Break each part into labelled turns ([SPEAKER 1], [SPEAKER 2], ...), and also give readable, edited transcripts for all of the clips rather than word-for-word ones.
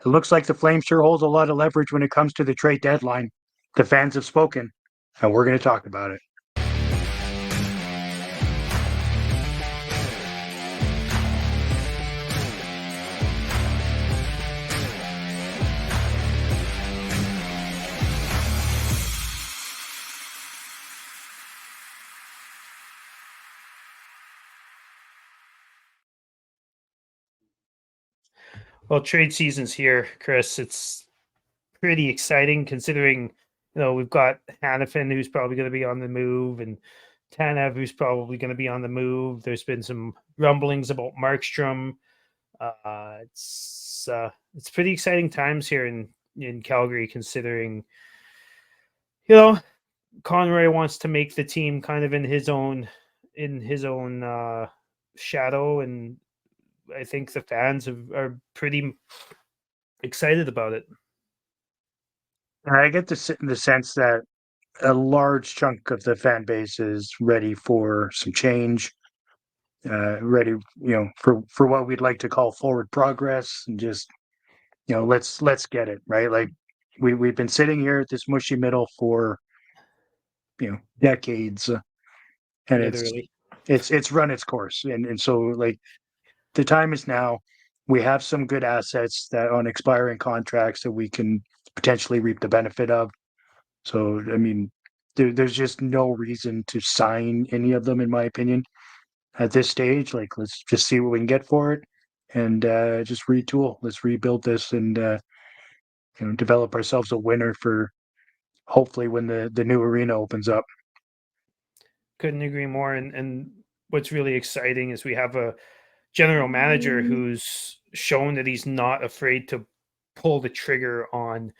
[SPEAKER 1] it looks like the Flames sure holds a lot of leverage when it comes to the trade deadline. The fans have spoken, and we're going to talk about it.
[SPEAKER 2] Well, trade season's here, Chris. It's pretty exciting considering, we've got Hannafin who's probably going to be on the move and Tanev who's probably going to be on the move. There's been some rumblings about Markstrom. It's pretty exciting times here in Calgary considering, Conroy wants to make the team kind of in his own shadow, and I think the fans are pretty excited about it.
[SPEAKER 1] And I get the sense that a large chunk of the fan base is ready for some change, ready, for what we'd like to call forward progress, and just, let's get it right. Like we've been sitting here at this mushy middle for decades, and
[SPEAKER 2] Literally.
[SPEAKER 1] it's run its course, and so like the time is now. We have some good assets that on expiring contracts that we can potentially reap the benefit of. So, I mean, there's just no reason to sign any of them, in my opinion, at this stage. Like, let's just see what we can get for it, and just retool. Let's rebuild this, and develop ourselves a winner for hopefully when the new arena opens up.
[SPEAKER 2] Couldn't agree more. And what's really exciting is we have a general manager who's shown that he's not afraid to pull the trigger on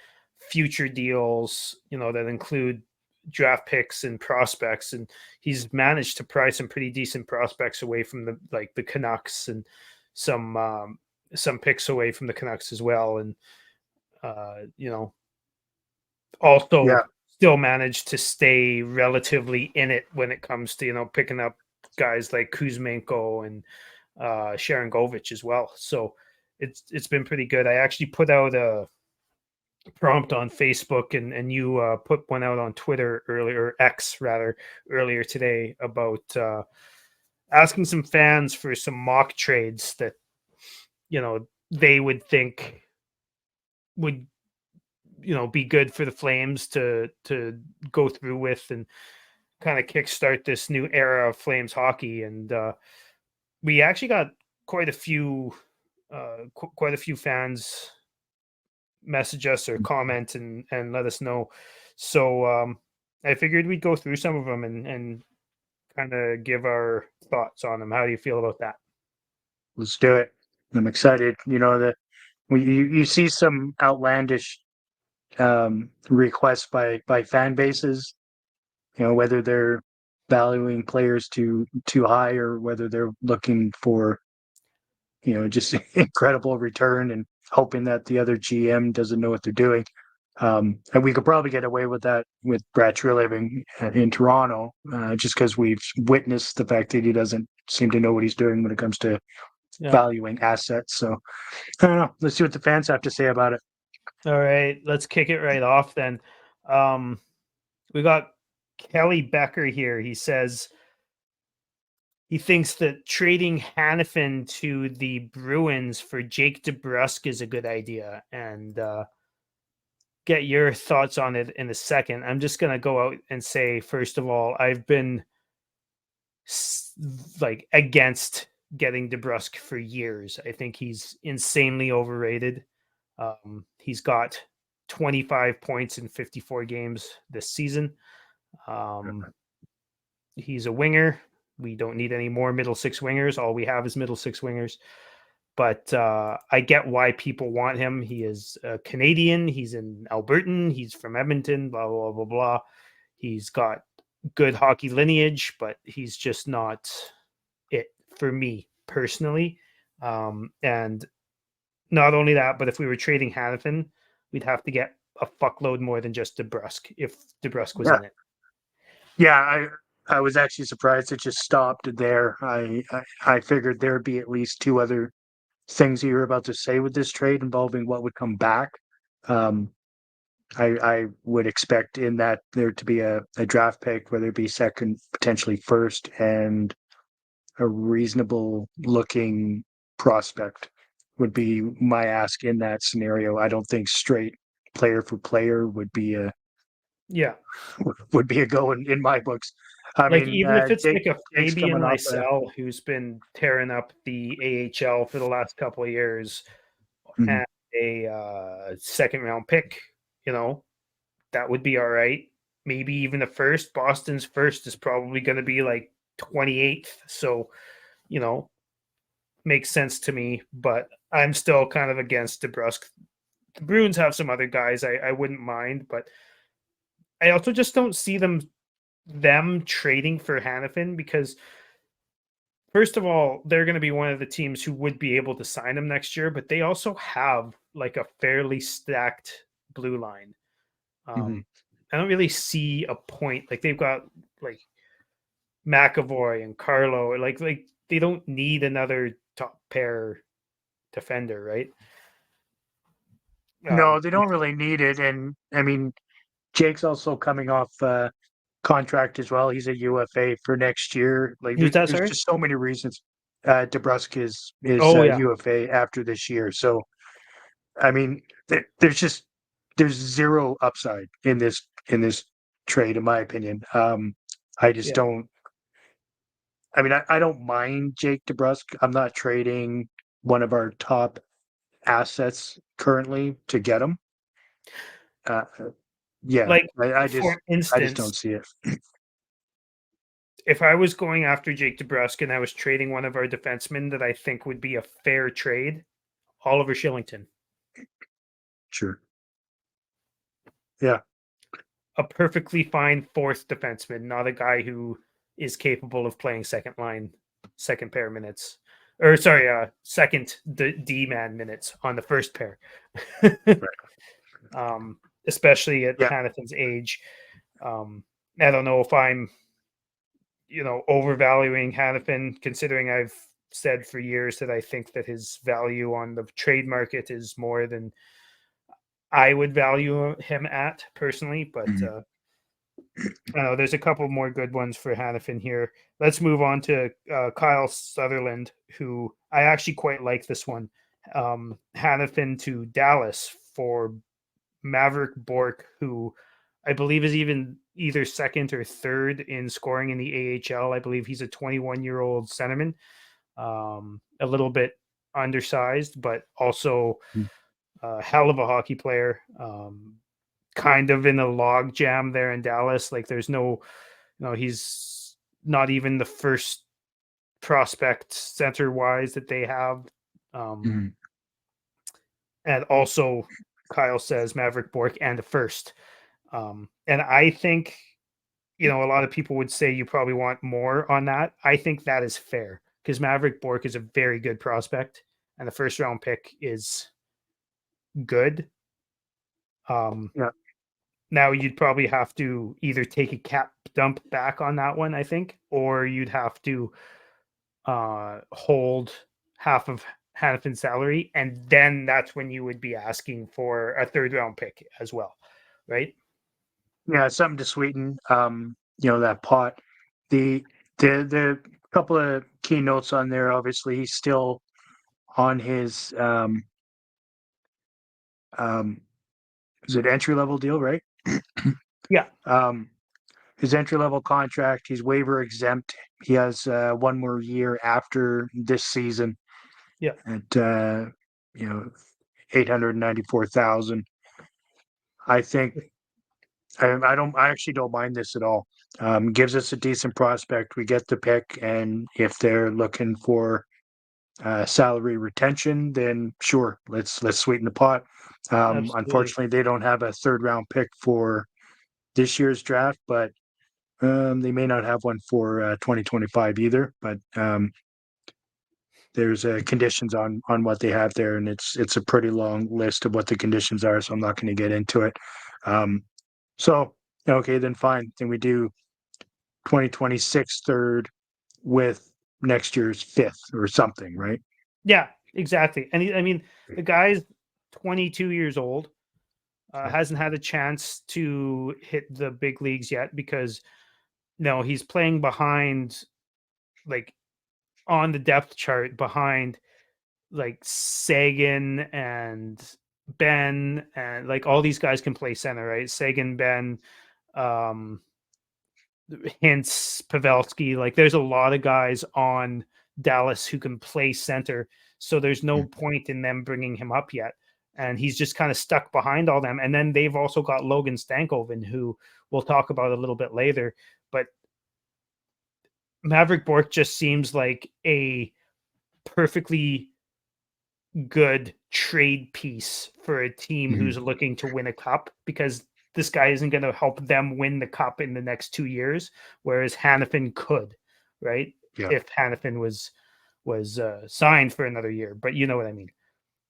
[SPEAKER 2] future deals, that include draft picks and prospects, and he's managed to pry some pretty decent prospects away from the Canucks, and some picks away from the Canucks as well, and also
[SPEAKER 1] Yeah,
[SPEAKER 2] still managed to stay relatively in it when it comes to picking up guys like Kuzmenko and Sharangovich as well. So it's been pretty good. I actually put out a prompt on Facebook, and you put one out on Twitter earlier, X rather, earlier today about asking some fans for some mock trades that they would think would be good for the Flames to go through with and kind of kickstart this new era of Flames hockey. And we actually got quite a few fans message us or comment and let us know. So I figured we'd go through some of them and kind of give our thoughts on them. How do you feel about that?
[SPEAKER 1] let's do it. I'm excited. You see some outlandish requests by fan bases. Whether they're valuing players too high or whether they're looking for just incredible return and hoping that the other GM doesn't know what they're doing. And we could probably get away with that with Brad Treliving in Toronto, just because we've witnessed the fact that he doesn't seem to know what he's doing when it comes to valuing assets. So I don't know. Let's see what the fans have to say about it.
[SPEAKER 2] All right, let's kick it right off then. We got Kelly Becker here. He says he thinks that trading Hannafin to the Bruins for Jake DeBrusk is a good idea, and get your thoughts on it in a second. I'm just going to go out and say, first of all, I've been against getting DeBrusk for years. I think he's insanely overrated. He's got 25 points in 54 games this season. He's a winger. We don't need any more middle six wingers. All we have is middle six wingers. But I get why people want him. He is a Canadian. He's an Albertan. He's from Edmonton, blah, blah, blah, blah. He's got good hockey lineage, but he's just not it for me personally. And not only that, but if we were trading Hannafin, we'd have to get a fuckload more than just DeBrusk if DeBrusk was in it.
[SPEAKER 1] Yeah, I was actually surprised it just stopped there. I figured there'd be at least two other things you're about to say with this trade involving what would come back. I would expect in that there to be a draft pick, whether it be second, potentially first, and a reasonable looking prospect would be my ask in that scenario. I don't think straight player for player would be a
[SPEAKER 2] Yeah.
[SPEAKER 1] go in my books. I
[SPEAKER 2] Like
[SPEAKER 1] mean,
[SPEAKER 2] even if it's like a
[SPEAKER 1] Jake's
[SPEAKER 2] Fabian
[SPEAKER 1] coming off a
[SPEAKER 2] Lysell who's been tearing up the AHL for the last couple of years
[SPEAKER 1] mhm.
[SPEAKER 2] and a second round pick, you know, that would be all right. Maybe even the first. Boston's first is probably going to be like 28th. So, you know, makes sense to me, but I'm still kind of against DeBrusque. The Bruins have some other guys I wouldn't mind, but I also just don't see them trading for Hannafin because first of all, they're going to be one of the teams who would be able to sign him next year, but they also have like a fairly stacked blue line.
[SPEAKER 1] Mhm.
[SPEAKER 2] I don't really see a point. Like they've got like McAvoy and Carlo, like they don't need another top pair defender, right?
[SPEAKER 1] No, they don't really need it, and I mean, Jake's also coming off contract as well. He's a UFA for next year. Like
[SPEAKER 2] Who's that?
[SPEAKER 1] there's
[SPEAKER 2] Sorry.
[SPEAKER 1] just so many reasons. DeBrusque is
[SPEAKER 2] Oh yeah,
[SPEAKER 1] UFA after this year. So I mean, there's zero upside in this trade, in my opinion. I just
[SPEAKER 2] yeah.
[SPEAKER 1] don't. I mean, I don't mind Jake DeBrusque. I'm not trading one of our top assets currently to get him. Uh, yeah,
[SPEAKER 2] Like
[SPEAKER 1] I
[SPEAKER 2] for
[SPEAKER 1] just don't
[SPEAKER 2] instance,
[SPEAKER 1] see it.
[SPEAKER 2] if I was going after Jake DeBrusque and I was trading one of our defensemen that I think would be a fair trade, Oliver Shillington,
[SPEAKER 1] Sure. Yeah.
[SPEAKER 2] a perfectly fine fourth defenseman, not a guy who is capable of playing second line, second pair minutes, or sorry, second D man minutes on the first pair.
[SPEAKER 1] Right.
[SPEAKER 2] Especially at
[SPEAKER 1] Yeah.
[SPEAKER 2] Hannafin's age. I don't know if I'm, overvaluing Hannafin, considering I've said for years that I think that his value on the trade market is more than I would value him at personally. But
[SPEAKER 1] Mhm.
[SPEAKER 2] I don't know, there's a couple more good ones for Hannafin here. Let's move on to Kyle Sutherland, who I actually quite like this one. Hannafin to Dallas for Maverick Bork, who I believe is even either second or third in scoring in the AHL. I believe he's a 21-year-old centerman, a little bit undersized, but also a hell of a hockey player. Kind of in a log jam there in Dallas. Like there's he's not even the first prospect center wise that they have. Um,
[SPEAKER 1] Mhm.
[SPEAKER 2] and also Kyle says Maverick Bork and a first. And I think, a lot of people would say you probably want more on that. I think that is fair because Maverick Bork is a very good prospect and the first round pick is good. Um,
[SPEAKER 1] Yeah.
[SPEAKER 2] Now you'd probably have to either take a cap dump back on that one, I think, or you'd have to hold half of Hannafin's salary, and then that's when you would be asking for a third round pick as well, right?
[SPEAKER 1] Yeah, something to sweeten that pot. The the couple of key notes on there, obviously he's still on his um is it entry level deal, right?
[SPEAKER 2] Yeah,
[SPEAKER 1] Um his entry level contract, he's waiver exempt. He has one more year after this season
[SPEAKER 2] yeah,
[SPEAKER 1] at you know 894,000. I think I actually don't mind this at all. Gives us a decent prospect. We get the pick, and if they're looking for salary retention, then sure, let's sweeten the pot.
[SPEAKER 2] absolutely.
[SPEAKER 1] Unfortunately, they don't have a third round pick for this year's draft, but they may not have one for 2025 either. But there's conditions on what they have there, and it's a pretty long list of what the conditions are. So I'm not going to get into it. Um, so okay, then fine. Then we do 2026 third with next year's fifth or something, right?
[SPEAKER 2] Yeah, exactly. And I mean, the guy's 22 years old,
[SPEAKER 1] Yeah.
[SPEAKER 2] hasn't had a chance to hit the big leagues yet because no, he's playing behind, like on the depth chart behind like Sagan and Ben, and like all these guys can play center, right? Sagan, Ben, um, Hintz, Pavelski. Like there's a lot of guys on Dallas who can play center. So there's no
[SPEAKER 1] Mm.
[SPEAKER 2] point in them bringing him up yet. And he's just kind of stuck behind all them. And then they've also got Logan Stankoven, who we'll talk about a little bit later. But Maverick Bork just seems like a perfectly good trade piece for a team
[SPEAKER 1] Mhm.
[SPEAKER 2] who's looking to win a cup, because this guy isn't going to help them win the cup in the next 2 years, whereas Hannafin could, right?
[SPEAKER 1] Yeah.
[SPEAKER 2] If Hannafin was signed for another year, but you know what I mean.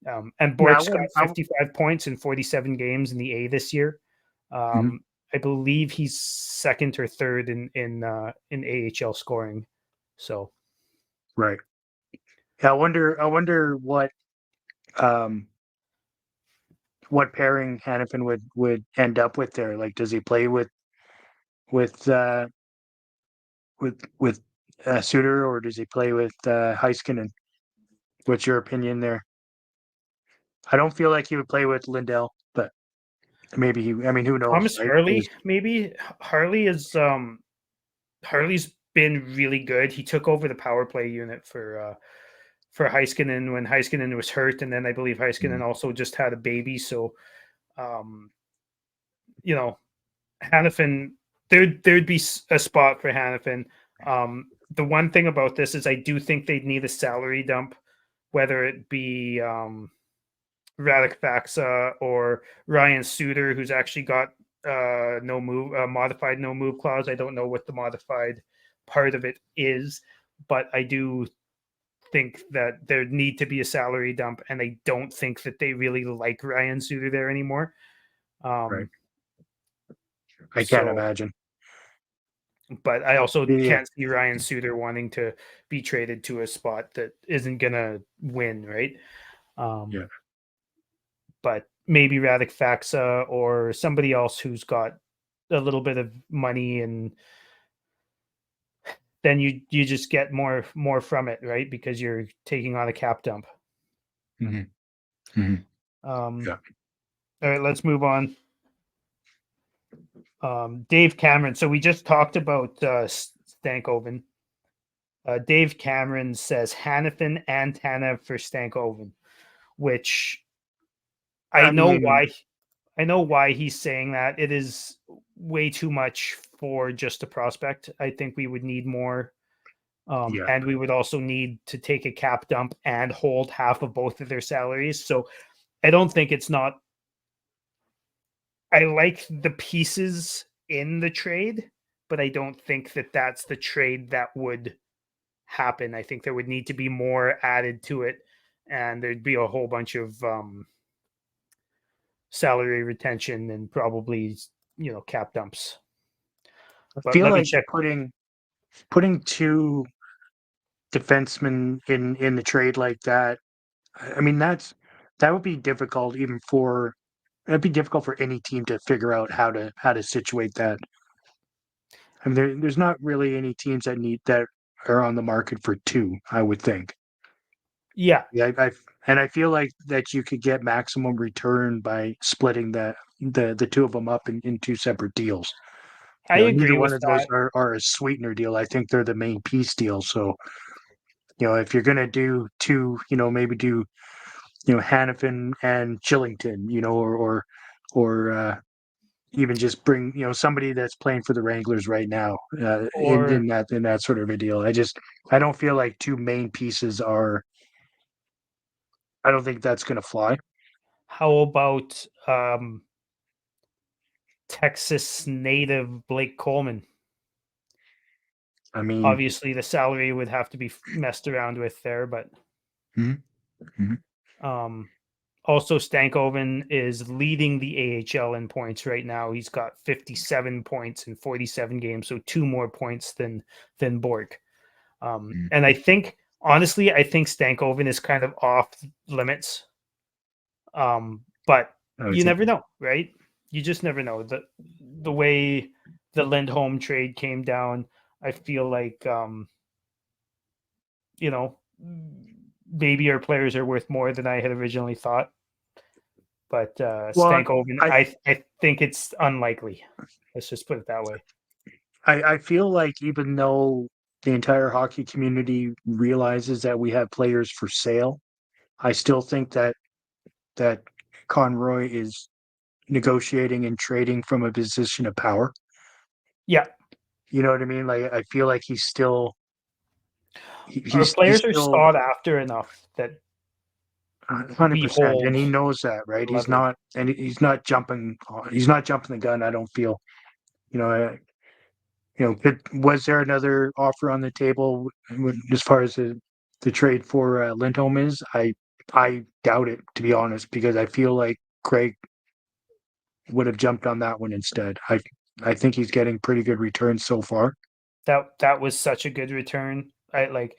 [SPEAKER 2] And
[SPEAKER 1] Yeah.
[SPEAKER 2] Bork's got 55 points in 47 games in the A this year.
[SPEAKER 1] Mhm.
[SPEAKER 2] I believe he's second or third in AHL scoring. So
[SPEAKER 1] Right. Yeah. I wonder um what pairing Hannafin would end up with there. Like, does he play with uh with Suter, or does he play with Heiskanen? What's your opinion there? I don't feel like he would play with Lindell, but maybe he. I mean, who knows,
[SPEAKER 2] Thomas
[SPEAKER 1] right?
[SPEAKER 2] Harley,
[SPEAKER 1] 'Cause-
[SPEAKER 2] maybe Harley's been really good. He took over the power play unit for Heiskanen when Heiskanen was hurt, and then I believe Heiskanen
[SPEAKER 1] Mhm.
[SPEAKER 2] also just had a baby. So, um, you know, Hannafin, there'd be a spot for Hannafin. The one thing about this is I do think they'd need a salary dump, whether it be Radek Faxa or Ryan Suter, who's actually got no move, modified no move clause. I don't know what the modified part of it is, but I do think that there need to be a salary dump, and I don't think that they really like Ryan Suter there anymore.
[SPEAKER 1] Right.
[SPEAKER 2] Um,
[SPEAKER 1] I can't
[SPEAKER 2] so,
[SPEAKER 1] imagine.
[SPEAKER 2] but I also
[SPEAKER 1] Yeah.
[SPEAKER 2] can't see Ryan Suter wanting to be traded to a spot that isn't gonna win, right?
[SPEAKER 1] Yeah.
[SPEAKER 2] Um, but maybe Radek Faxa or somebody else who's got a little bit of money, and then you just get more from it, right? Because you're taking on a cap dump.
[SPEAKER 1] Hmm. Hmm.
[SPEAKER 2] Um,
[SPEAKER 1] Yeah.
[SPEAKER 2] all right, let's move on. Dave Cameron. So we just talked about Stankoven. Dave Cameron says Hannafin and Tanev for Stankoven, which I
[SPEAKER 1] I
[SPEAKER 2] know
[SPEAKER 1] mean,
[SPEAKER 2] why. I know why he's saying that. It is way too much for just a prospect. I think we would need more.
[SPEAKER 1] yeah.
[SPEAKER 2] And we would also need to take a cap dump and hold half of both of their salaries. So I don't think it's not. I like the pieces in the trade, but I don't think that that's the trade that would happen. I think there would need to be more added to it, and there'd be a whole bunch of salary retention and probably cap dumps.
[SPEAKER 1] I
[SPEAKER 2] But
[SPEAKER 1] feel
[SPEAKER 2] let me
[SPEAKER 1] like
[SPEAKER 2] check.
[SPEAKER 1] putting two defensemen in the trade like that. I mean, that would be difficult even for that'd be difficult for any team to figure out how to situate that. I mean, there's not really any teams that are on the market for two, I would think.
[SPEAKER 2] Yeah,
[SPEAKER 1] Yeah, and I feel like that you could get maximum return by splitting the two of them up in two separate deals.
[SPEAKER 2] I
[SPEAKER 1] Neither
[SPEAKER 2] agree
[SPEAKER 1] one
[SPEAKER 2] with
[SPEAKER 1] of those
[SPEAKER 2] that.
[SPEAKER 1] are a sweetener deal. I think they're the main piece deal. So, if you're gonna do two, maybe do Hannafin and Chillington, or even just bring somebody that's playing for the Wranglers right now in
[SPEAKER 2] Or
[SPEAKER 1] that sort of a deal. I don't feel like two main pieces are. I don't think that's gonna fly.
[SPEAKER 2] how about Texas native Blake Coleman?
[SPEAKER 1] I mean,
[SPEAKER 2] Obviously, the salary would have to be messed around with there, but
[SPEAKER 1] mhm, mhm,
[SPEAKER 2] um, also Stankoven is leading the AHL in points right now. He's got 57 points in 47 games, so two more points than Borg.
[SPEAKER 1] mhm.
[SPEAKER 2] And I think Honestly, I think Stankoven is kind of off limits. But
[SPEAKER 1] I would
[SPEAKER 2] you
[SPEAKER 1] think.
[SPEAKER 2] never know, right? You just never know. The way the Lindholm trade came down, I feel like you know, maybe our players are worth more than I had originally thought. But
[SPEAKER 1] Well,
[SPEAKER 2] Stankoven,
[SPEAKER 1] I
[SPEAKER 2] I think it's unlikely. Let's just put it that way.
[SPEAKER 1] I feel like even though the entire hockey community realizes that we have players for sale, I still think that Conroy is negotiating and trading from a position of power.
[SPEAKER 2] Yeah,
[SPEAKER 1] You know what I mean? Like I feel like he's still
[SPEAKER 2] our
[SPEAKER 1] he's
[SPEAKER 2] players are
[SPEAKER 1] still
[SPEAKER 2] sought after enough that
[SPEAKER 1] 100%,
[SPEAKER 2] we
[SPEAKER 1] and
[SPEAKER 2] hold
[SPEAKER 1] he knows that, right? He's
[SPEAKER 2] leverage.
[SPEAKER 1] not, and he's not jumping. He's not jumping the gun. I don't feel. You know, was there another offer on the table as far as the trade for Lindholm is? I doubt it, to be honest, because I feel like Craig would have jumped on that one instead. I think he's getting pretty good returns so far.
[SPEAKER 2] That was such a good return. I like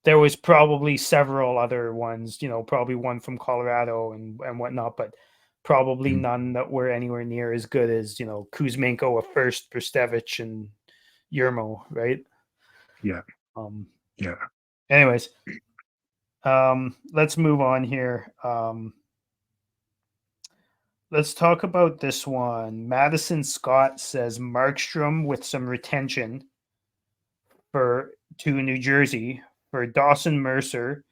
[SPEAKER 2] there was probably several other ones, probably one from Colorado and whatnot, but probably
[SPEAKER 1] Mhm.
[SPEAKER 2] none that were anywhere near as good as Kuzmenko, a first, Brstevich, and Yermo, right?
[SPEAKER 1] Yeah,
[SPEAKER 2] Um.
[SPEAKER 1] yeah.
[SPEAKER 2] Anyways, let's move on here. Let's talk about this one. Madison Scott says Markstrom with some retention for to New Jersey for Dawson Mercer,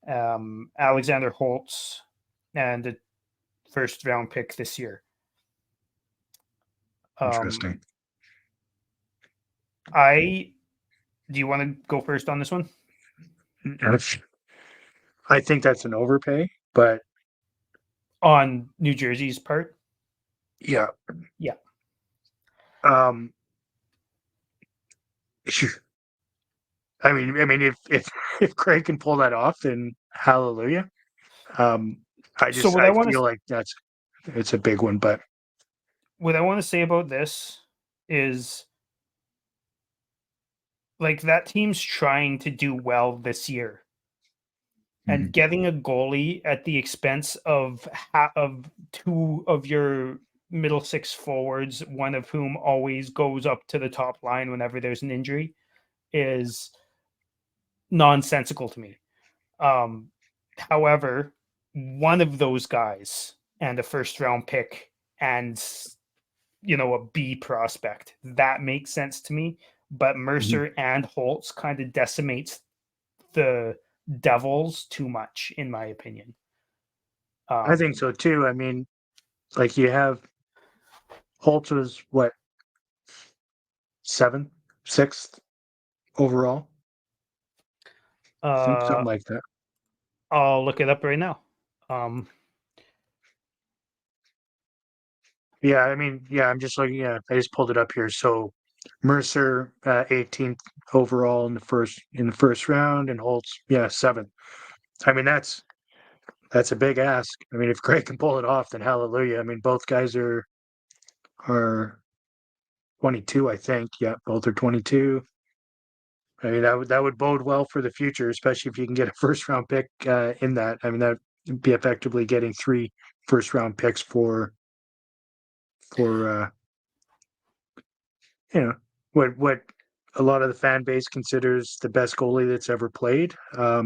[SPEAKER 2] Alexander Holtz, and a first round pick this year. Um,
[SPEAKER 1] Interesting.
[SPEAKER 2] I do you want to go first on this one?
[SPEAKER 1] I think that's an overpay, but
[SPEAKER 2] On New Jersey's part?
[SPEAKER 1] yeah.
[SPEAKER 2] Yeah.
[SPEAKER 1] Um, if Craig can pull that off, then hallelujah. Um,
[SPEAKER 2] So
[SPEAKER 1] I feel like it's a big one, but
[SPEAKER 2] what I want to say about this is like that team's trying to do well this year, and
[SPEAKER 1] mhm,
[SPEAKER 2] getting a goalie at the expense of two of your middle six forwards, one of whom always goes up to the top line whenever there's an injury, is nonsensical to me. Um, However, one of those guys and a first round pick and a B prospect that makes sense to me. But
[SPEAKER 1] mhm.
[SPEAKER 2] Mercer and Holtz kind of decimates the Devils too much, in my opinion.
[SPEAKER 1] I think
[SPEAKER 2] Um,
[SPEAKER 1] so too. I mean, like you have Holtz was what, seventh, sixth overall. I think
[SPEAKER 2] uh,
[SPEAKER 1] something like that.
[SPEAKER 2] I'll look it up right now. Um,
[SPEAKER 1] Yeah, I mean, yeah, I'm just looking. Yeah, I just pulled it up here. So Mercer, 18th overall in the first round, and Holtz, yeah, seventh. I mean, that's a big ask. I mean, if Craig can pull it off, then hallelujah. I mean, both guys are 22, I think. Yeah, both are 22. I mean, that would bode well for the future, especially if you can get a first round pick in that. I mean, that would be effectively getting three first round picks for you know what a lot of the fan base considers the best goalie that's ever played. I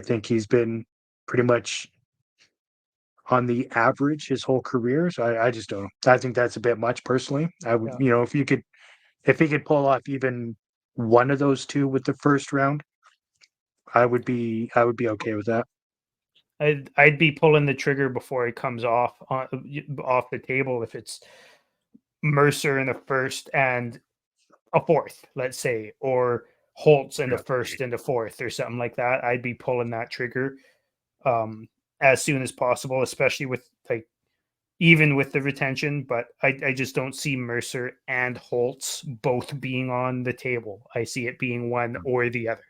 [SPEAKER 1] think he's been pretty much on the average his whole career. So I just don't know. I think that's a bit much personally. I would,
[SPEAKER 2] yeah,
[SPEAKER 1] if he could pull off even one of those two with the first round, I would be okay with that.
[SPEAKER 2] I'd be pulling the trigger before it comes off the table if it's Mercer in the first and a fourth, let's say, or Holtz in the
[SPEAKER 1] Yeah.
[SPEAKER 2] first and the fourth, or something like that. I'd be pulling that trigger um, as soon as possible, especially with like even with the retention. But I just don't see Mercer and Holtz both being on the table. I see it being one or the other.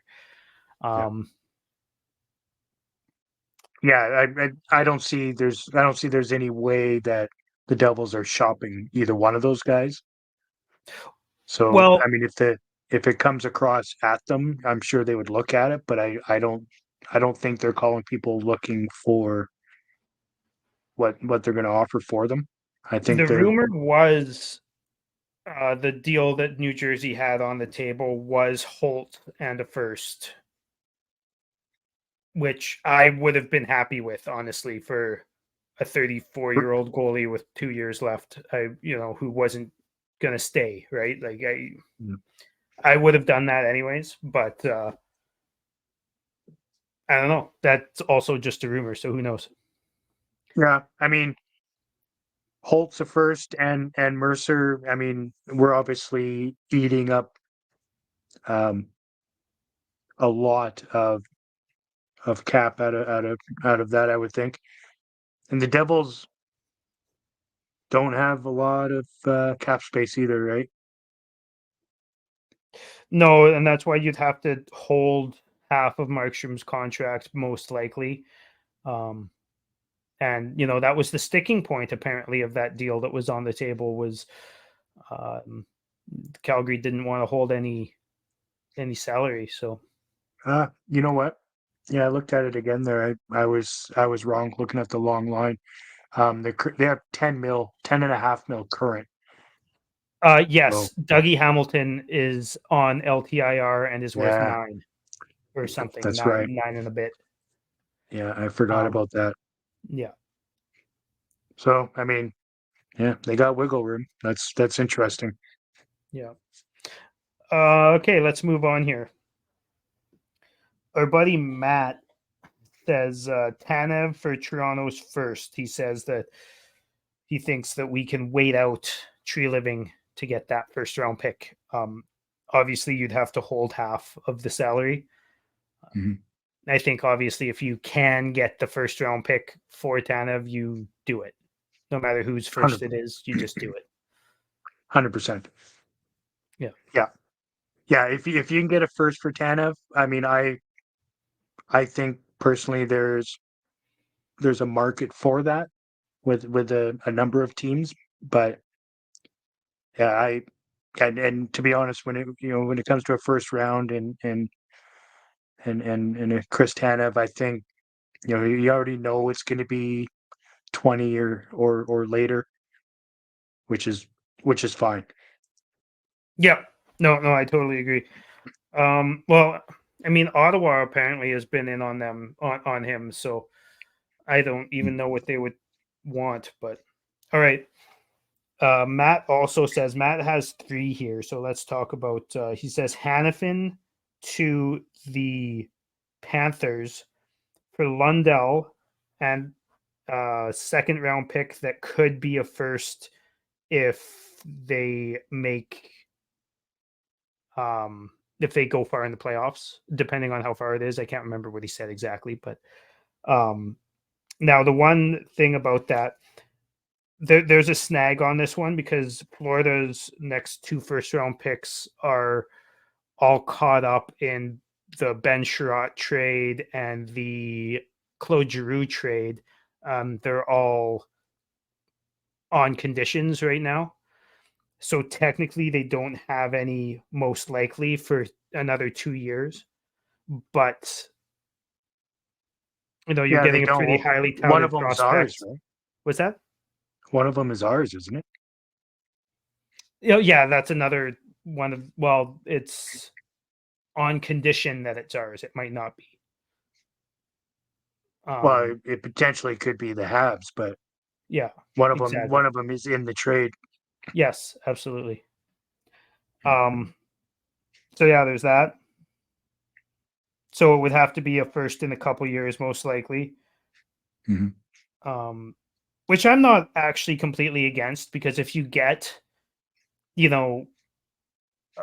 [SPEAKER 1] Yeah.
[SPEAKER 2] Um,
[SPEAKER 1] Yeah, I don't see there's any way that the Devils are shopping either one of those guys. So
[SPEAKER 2] well,
[SPEAKER 1] I mean, if the if it comes across at them, I'm sure they would look at it, but I don't think they're calling people looking for what they're going to offer for them. I think
[SPEAKER 2] The
[SPEAKER 1] they're
[SPEAKER 2] rumor was the deal that New Jersey had on the table was Holt and a first, which I would have been happy with, honestly, for a 34-year-old goalie with 2 years left. Who wasn't gonna stay, right? Like I would have done that anyways, but I don't know. That's also just a rumor, so who knows?
[SPEAKER 1] yeah. I mean, Holt's a first, and Mercer. I mean, we're obviously eating up um, a lot of cap out of that. I would think, and the Devils don't have a lot of cap space either, right?
[SPEAKER 2] No, and that's why you'd have to hold half of Markstrom's contract, most likely. Um, and that was the sticking point apparently of that deal that was on the table was um, Calgary didn't want to hold any salary. So
[SPEAKER 1] You know what? Yeah, I looked at it again there. I was wrong looking at the long line. They have 10.5 mil current. So
[SPEAKER 2] yes, Dougie Hamilton is on LTIR and is worth
[SPEAKER 1] yeah,
[SPEAKER 2] 9 or something,
[SPEAKER 1] that's right.
[SPEAKER 2] nine and a bit.
[SPEAKER 1] Yeah, I forgot
[SPEAKER 2] Um,
[SPEAKER 1] about that.
[SPEAKER 2] yeah,
[SPEAKER 1] So I mean, yeah, they got wiggle room. That's interesting.
[SPEAKER 2] yeah. Okay, let's move on here. Our buddy Matt says Tanev for Toronto's first. He says that he thinks that we can wait out Tree Living to get that first round pick. Obviously, you'd have to hold half of the salary.
[SPEAKER 1] Mhm.
[SPEAKER 2] I think obviously if you can get the first round pick for Tanev, you do it. No matter whose first
[SPEAKER 1] 100
[SPEAKER 2] it is, you just do it.
[SPEAKER 1] 100%.
[SPEAKER 2] Yeah.
[SPEAKER 1] Yeah, yeah. If you can get a first for Tanev, I mean, I think personally there's a market for that with a number of teams, but yeah, and to be honest, when it comes to a first round and a Chris Tanev, I think you already know it's going to be 20 or later, which is which is fine.
[SPEAKER 2] Yeah. No, I totally agree. Well, I mean, Ottawa apparently has been in on them on him, so I don't even know what they would want. But all right. Matt also says Matt has 3 here, so let's talk about. He says Hannafin to the Panthers for Lundell and second round pick that could be a first if they make if they go far in the playoffs, depending on how far it is. I can't remember what he said exactly, but um, now the one thing about that, there's a snag on this one because Florida's next 2 first round picks are all caught up in the Ben Sherratt trade and the Claude Giroux trade. They're all on conditions right now. So technically, they don't have any most likely for another 2 years. But you're
[SPEAKER 1] Yeah, they
[SPEAKER 2] getting a
[SPEAKER 1] don't.
[SPEAKER 2] pretty highly
[SPEAKER 1] One of
[SPEAKER 2] touted
[SPEAKER 1] them's ours,
[SPEAKER 2] prospect.
[SPEAKER 1] right?
[SPEAKER 2] What's that?
[SPEAKER 1] One of them is ours, isn't it?
[SPEAKER 2] Yeah, that's another one of. Well, it's on condition that it's ours. It might not be.
[SPEAKER 1] Well,
[SPEAKER 2] Um,
[SPEAKER 1] it potentially could be the Habs, but
[SPEAKER 2] yeah,
[SPEAKER 1] one of them
[SPEAKER 2] exactly.
[SPEAKER 1] one of them is in the trade.
[SPEAKER 2] Yes, absolutely. Um, so yeah, there's that. So it would have to be a first in a couple years, most likely.
[SPEAKER 1] Mhm.
[SPEAKER 2] Um, which I'm not actually completely against because if you get, you know,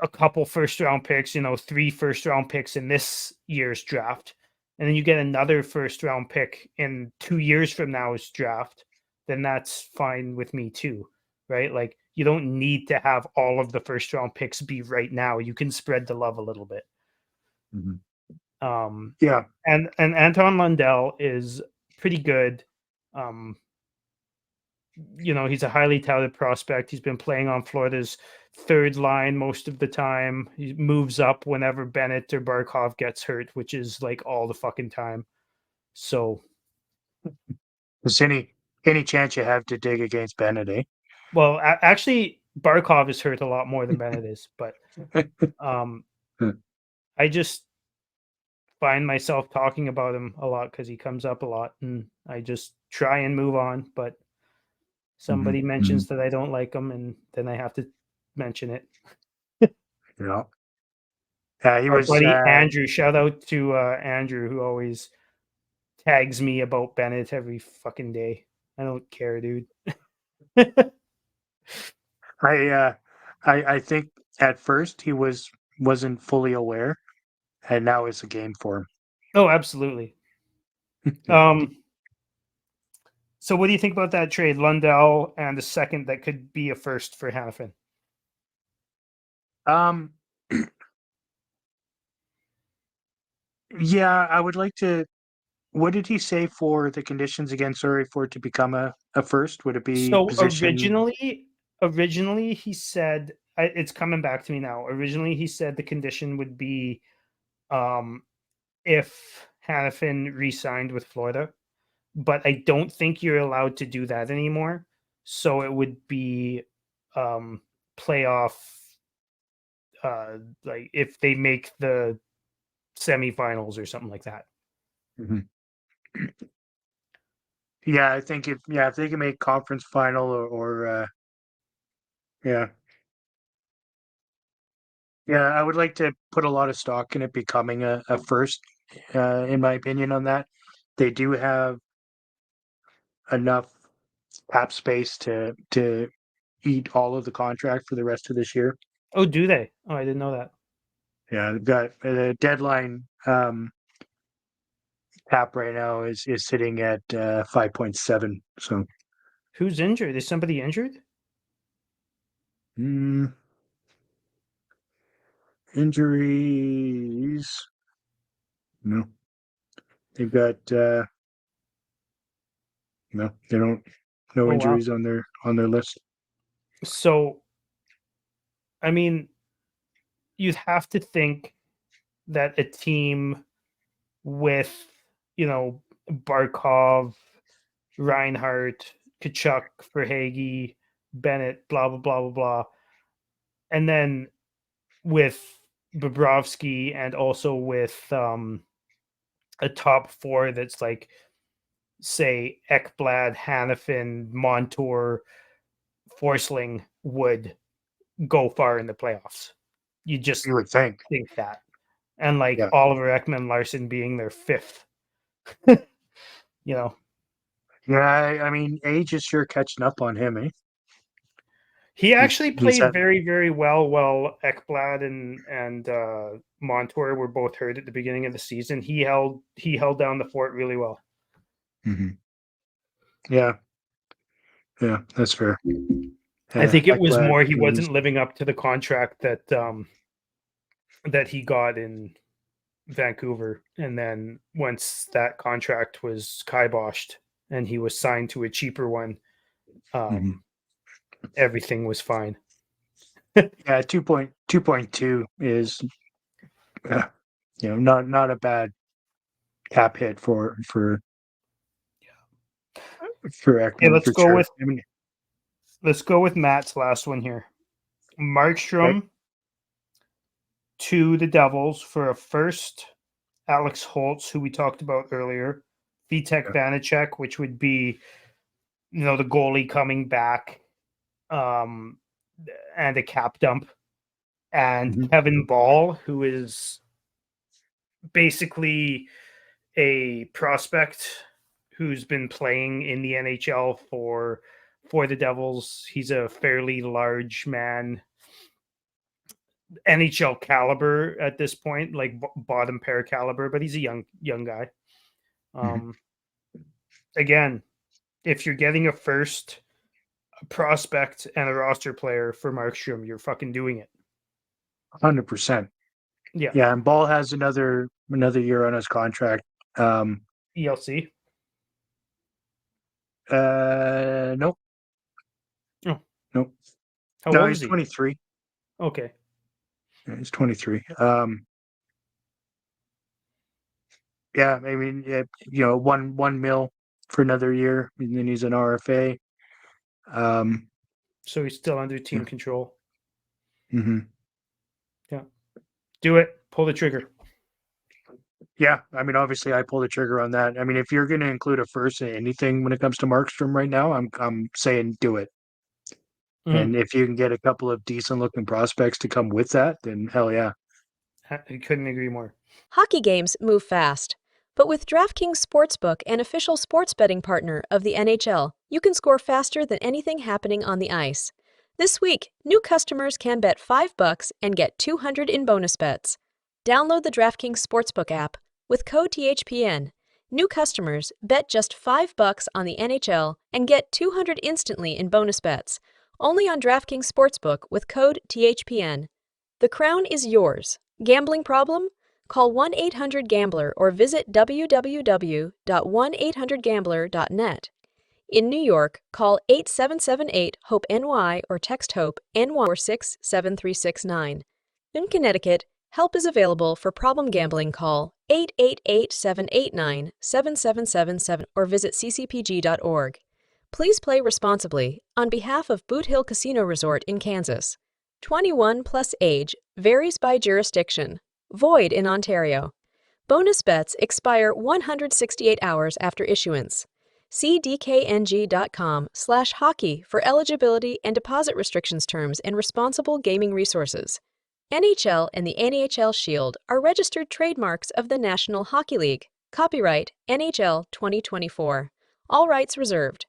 [SPEAKER 2] a couple first round picks, 3 first round picks in this year's draft, and then you get another first round pick in 2 years from now's draft, then that's fine with me too, right? Like you don't need to have all of the first round picks be right now. You can spread the love a little bit.
[SPEAKER 1] Mhm.
[SPEAKER 2] Um,
[SPEAKER 1] Yeah,
[SPEAKER 2] and Anton Lundell is pretty good. Um, he's a highly touted prospect. He's been playing on Florida's third line most of the time. He moves up whenever Bennett or Barkov gets hurt, which is like all the fucking time. So,
[SPEAKER 1] Is any chance you have to dig against Bennett, eh?
[SPEAKER 2] well, actually, Barkov is hurt a lot more than Bennett is, but um, I just find myself talking about him a lot because he comes up a lot, and I just try and move on. But somebody mentions that I don't like him, and then I have to mention it.
[SPEAKER 1] Yeah. Yeah, he
[SPEAKER 2] Our
[SPEAKER 1] was
[SPEAKER 2] buddy Andrew, shout out to Andrew, who always tags me about Bennett every fucking day. I don't care, dude.
[SPEAKER 1] I I think at first he wasn't fully aware, and now it's a game for
[SPEAKER 2] Oh, absolutely.
[SPEAKER 1] him.
[SPEAKER 2] So what do you think about that trade, Lundell and a second that could be a first for Hannafin?
[SPEAKER 1] Um, yeah, I would like to. What did he say for the conditions again? Sorry, for it to become a first? Would it be
[SPEAKER 2] So
[SPEAKER 1] position?
[SPEAKER 2] originally he said it's coming back to me now. Originally he said the condition would be um, if Hannafin re-signed with Florida, but I don't think you're allowed to do that anymore. So it would be um, playoff, like if they make the semifinals or something like that.
[SPEAKER 1] Mhm. Yeah, I think if they can make conference final or yeah. Yeah, I would like to put a lot of stock in it becoming a first, in my opinion on that. They do have enough cap space to eat all of the contract for the rest of this year.
[SPEAKER 2] Oh, do they? Oh, I didn't know that.
[SPEAKER 1] Yeah, they've got the deadline cap right now is sitting at 5.7. So
[SPEAKER 2] Who's injured? Is somebody injured?
[SPEAKER 1] mm, injuries. No, they've got no, they don't. No
[SPEAKER 2] Oh wow.
[SPEAKER 1] injuries on their list.
[SPEAKER 2] So I mean, you'd have to think that a team with, Barkov, Reinhardt, Kachuk, Verhage, Bennett, blah blah blah blah blah, and then with Bobrovsky and also with a top four that's like, say, Ekblad, Hannafin, Montour, Forsling would go far in the playoffs. You just
[SPEAKER 1] You would think.
[SPEAKER 2] think that. And like
[SPEAKER 1] Yeah.
[SPEAKER 2] Oliver Ekman Larson being their fifth, you know.
[SPEAKER 1] Yeah, I mean, age is sure catching up on him, eh?
[SPEAKER 2] He actually
[SPEAKER 1] He's
[SPEAKER 2] played
[SPEAKER 1] at
[SPEAKER 2] very, very well while Ekblad and Montour were both hurt at the beginning of the season. He held down the fort really well.
[SPEAKER 1] Mhm. Yeah, yeah, that's fair.
[SPEAKER 2] I
[SPEAKER 1] Yeah,
[SPEAKER 2] think it was
[SPEAKER 1] Ekblad
[SPEAKER 2] more he
[SPEAKER 1] was
[SPEAKER 2] wasn't living up to the contract that he got in Vancouver, and then once that contract was kiboshed and he was signed to a cheaper one,
[SPEAKER 1] mhm.
[SPEAKER 2] everything was fine.
[SPEAKER 1] Yeah, 2.2 is uh, not a bad cap hit for
[SPEAKER 2] Okay,
[SPEAKER 1] Ekman for sure. I mean,
[SPEAKER 2] let's go with Matt's last one here.
[SPEAKER 1] right?
[SPEAKER 2] Markstrom to the Devils for a first. Alex Holtz, who we talked about earlier. Vitek
[SPEAKER 1] Yeah.
[SPEAKER 2] Vanacek, which would be the goalie coming back, um, and a cap dump, and
[SPEAKER 1] Mhm.
[SPEAKER 2] Kevin Ball, who is basically a prospect who's been playing in the NHL for the Devils. He's a fairly large man, NHL caliber at this point, like bottom pair caliber, but he's a young guy.
[SPEAKER 1] Mhm.
[SPEAKER 2] Um, Again, if you're getting a first, a prospect, and a roster player for Markstrom, you're fucking doing it.
[SPEAKER 1] 100%.
[SPEAKER 2] Yeah,
[SPEAKER 1] Yeah, and Ball has another year on his contract. Um,
[SPEAKER 2] ELC.
[SPEAKER 1] nope. Nope.
[SPEAKER 2] How
[SPEAKER 1] No,
[SPEAKER 2] old
[SPEAKER 1] he's
[SPEAKER 2] is he?
[SPEAKER 1] 23.
[SPEAKER 2] Okay.
[SPEAKER 1] Yeah, he's 23. Yeah, I mean, yeah, one mil for another year, and then he's an RFA. Um,
[SPEAKER 2] So he's still under
[SPEAKER 1] yeah.
[SPEAKER 2] team control.
[SPEAKER 1] hmm
[SPEAKER 2] Yeah. Do it. Pull the trigger.
[SPEAKER 1] Yeah, I mean, obviously, I pull the trigger on that. I mean, if you're going to include a first in anything when it comes to Markstrom right now, I'm saying do it.
[SPEAKER 2] Mm.
[SPEAKER 1] And if you can get a couple of decent looking prospects to come with that, then hell yeah.
[SPEAKER 2] I couldn't agree more.
[SPEAKER 3] Hockey games move fast. But with DraftKings Sportsbook, an official sports betting partner of the NHL, you can score faster than anything happening on the ice. This week, new customers can bet $5 and get 200 in bonus bets. Download the DraftKings Sportsbook app with code THPN. New customers bet just $5 on the NHL and get 200 instantly in bonus bets. Only on DraftKings Sportsbook with code THPN. The crown is yours. Gambling problem? Call 1-800-GAMBLER or visit www.1800gambler.net. In New York, call 8778-HOPE-NY or text HOPE NY 67369. In Connecticut, help is available for problem gambling. Call 888-789-7777 or visit ccpg.org. Please play responsibly on behalf of Boot Hill Casino Resort in Kansas. 21 plus age varies by jurisdiction. Void in Ontario. Bonus bets expire 168 hours after issuance. See dkng.com/hockey for eligibility and deposit restrictions, terms, and responsible gaming resources. NHL and the NHL Shield are registered trademarks of the National Hockey League. Copyright NHL 2024. All rights reserved.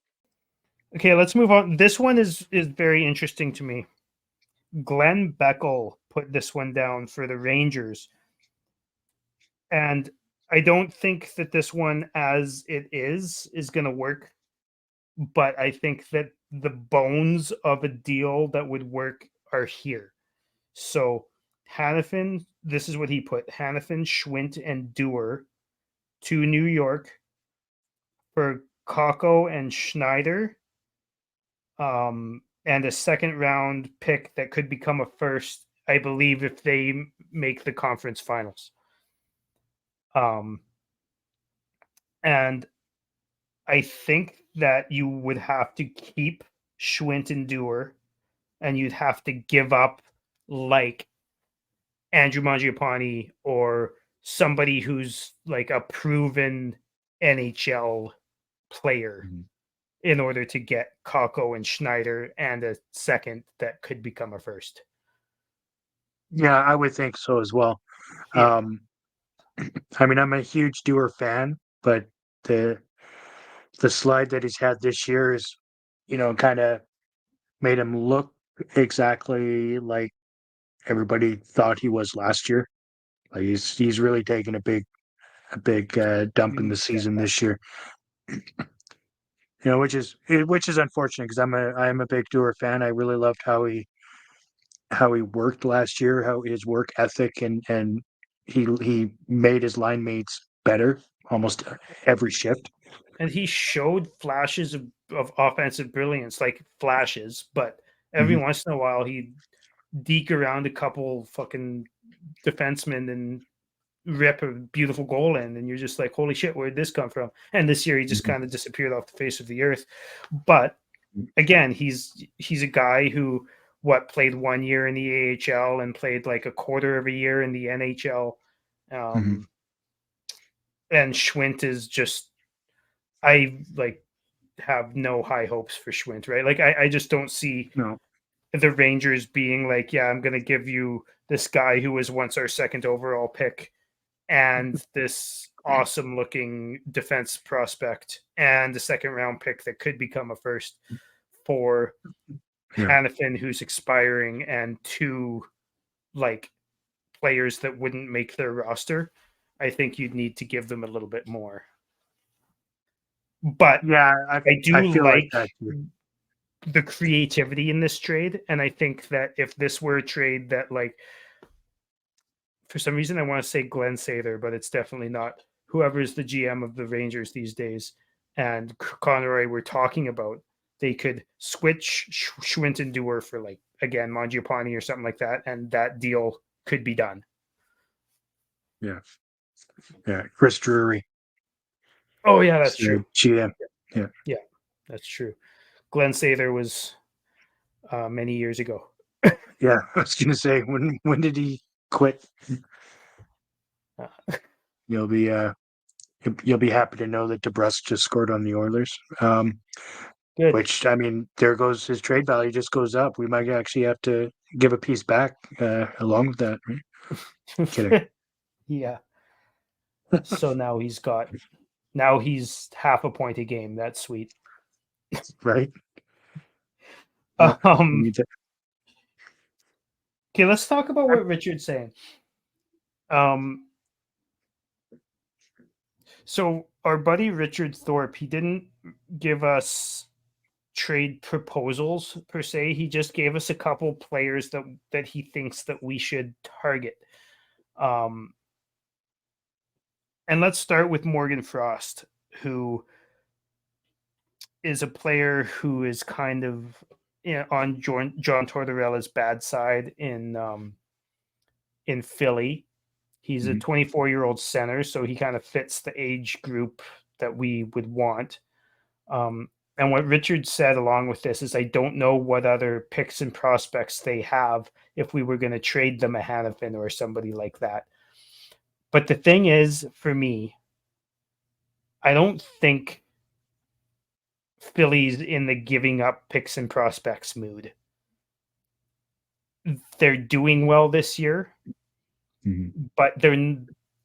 [SPEAKER 2] Okay, let's move on. This one is very interesting to me. Glenn Beckel put this one down for the Rangers. And I don't think that this one, as it is going to work. But I think that the bones of a deal that would work are here. So Hannafin, this is what he put: Hannafin, Schwint, and Dewar to New York for Kako and Schneider, and a second round pick that could become a first, I believe, if they make the conference finals. And I think that you would have to keep Schwint and Dewar, and you'd have to give up like Andrew Mangiapane or somebody who's like a proven NHL player in order to get Kako and Schneider and a second that could become a first.
[SPEAKER 1] Yeah, I would think so as well.
[SPEAKER 2] Yeah.
[SPEAKER 1] I mean, I'm a huge Dewar fan, but the the slide that he's had this year is, kind of made him look exactly like everybody thought he was last year. Like he's really taken a big dump in the season this year. Which is unfortunate because I am a big Dewar fan. I really loved how he worked last year, how his work ethic and he made his line mates better almost every shift.
[SPEAKER 2] And he showed flashes of offensive brilliance, like flashes, but every
[SPEAKER 1] Mhm.
[SPEAKER 2] once in a while he'd deke around a couple fucking defensemen and rip a beautiful goal in, and you're just like, holy shit, where'd this come from? And this year he just
[SPEAKER 1] Mhm.
[SPEAKER 2] kind of disappeared off the face of the earth. But again, he's a guy who played 1 year in the AHL and played like a quarter of a year in the NHL.
[SPEAKER 1] Mhm.
[SPEAKER 2] And Schwint is just, I like have no high hopes for Schwint, right? Like I just don't see
[SPEAKER 1] No.
[SPEAKER 2] the Rangers being like, yeah, I'm gonna give you this guy who was once our second overall pick and this awesome looking defense prospect and the second round pick that could become a first for
[SPEAKER 1] Yeah.
[SPEAKER 2] Hannafin, who's expiring, and two like players that wouldn't make their roster. I think you'd need to give them a little bit more. But
[SPEAKER 1] Yeah, I
[SPEAKER 2] I
[SPEAKER 1] I
[SPEAKER 2] do
[SPEAKER 1] feel like
[SPEAKER 2] like
[SPEAKER 1] that too.
[SPEAKER 2] the creativity in this trade. And I think that if this were a trade that, like, for some reason, I want to say Glenn Sather, but it's definitely not. Whoever is the GM of the Rangers these days and Conroy we're talking about, they could switch Schwintendoer for like again Mangiapane or something like that, and that deal could be done.
[SPEAKER 1] Yeah. Chris Drury.
[SPEAKER 2] Oh yeah, that's
[SPEAKER 1] So,
[SPEAKER 2] true.
[SPEAKER 1] GM.
[SPEAKER 2] Yeah, that's true. Glenn Sather was many years ago.
[SPEAKER 1] Yeah, I was gonna say when did he quit? You'll be you'll be happy to know that DeBrusque just scored on the Oilers.
[SPEAKER 2] Good.
[SPEAKER 1] Which, I mean, there goes his trade value just goes up. We might actually have to give a piece back along with that. Right? Kidding.
[SPEAKER 2] Yeah. So now he's half a point a game. That's sweet.
[SPEAKER 1] Right? Yeah. We need to-
[SPEAKER 2] Okay, let's talk about what Richard's saying. So our buddy Richard Thorpe, he didn't give us trade proposals per se. He just gave us a couple players that he thinks that we should target. And let's start with Morgan Frost, who is a player who is kind of on John Tortorella's bad side in Philly. He's a 24-year-old center, so he kind of fits the age group that we would want. And what Richard said along with this is I don't know what other picks and prospects they have if we were going to trade them a Hanifin or somebody like that. But the thing is, for me, I don't think Philly's in the giving up picks and prospects mood. They're doing well this year, but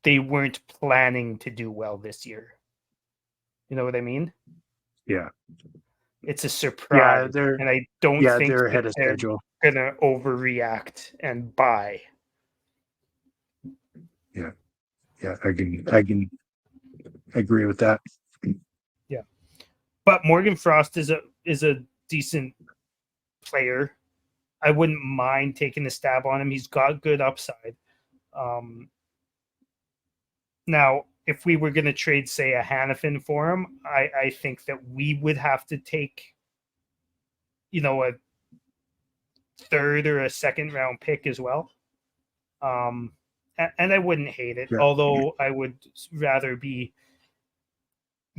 [SPEAKER 2] they weren't planning to do well this year. You know what I mean?
[SPEAKER 1] Yeah.
[SPEAKER 2] It's a surprise,
[SPEAKER 1] they're
[SPEAKER 2] and I don't think
[SPEAKER 1] they're ahead of
[SPEAKER 2] they're
[SPEAKER 1] schedule.
[SPEAKER 2] gonna overreact and buy.
[SPEAKER 1] Yeah, I can agree with that.
[SPEAKER 2] Yeah, but Morgan Frost is a decent player. I wouldn't mind taking a stab on him. He's got good upside. Now, if we were going to trade, say, a Hanifin for him, I think that we would have to take, a third or a second round pick as well. And I wouldn't hate it, although I would rather be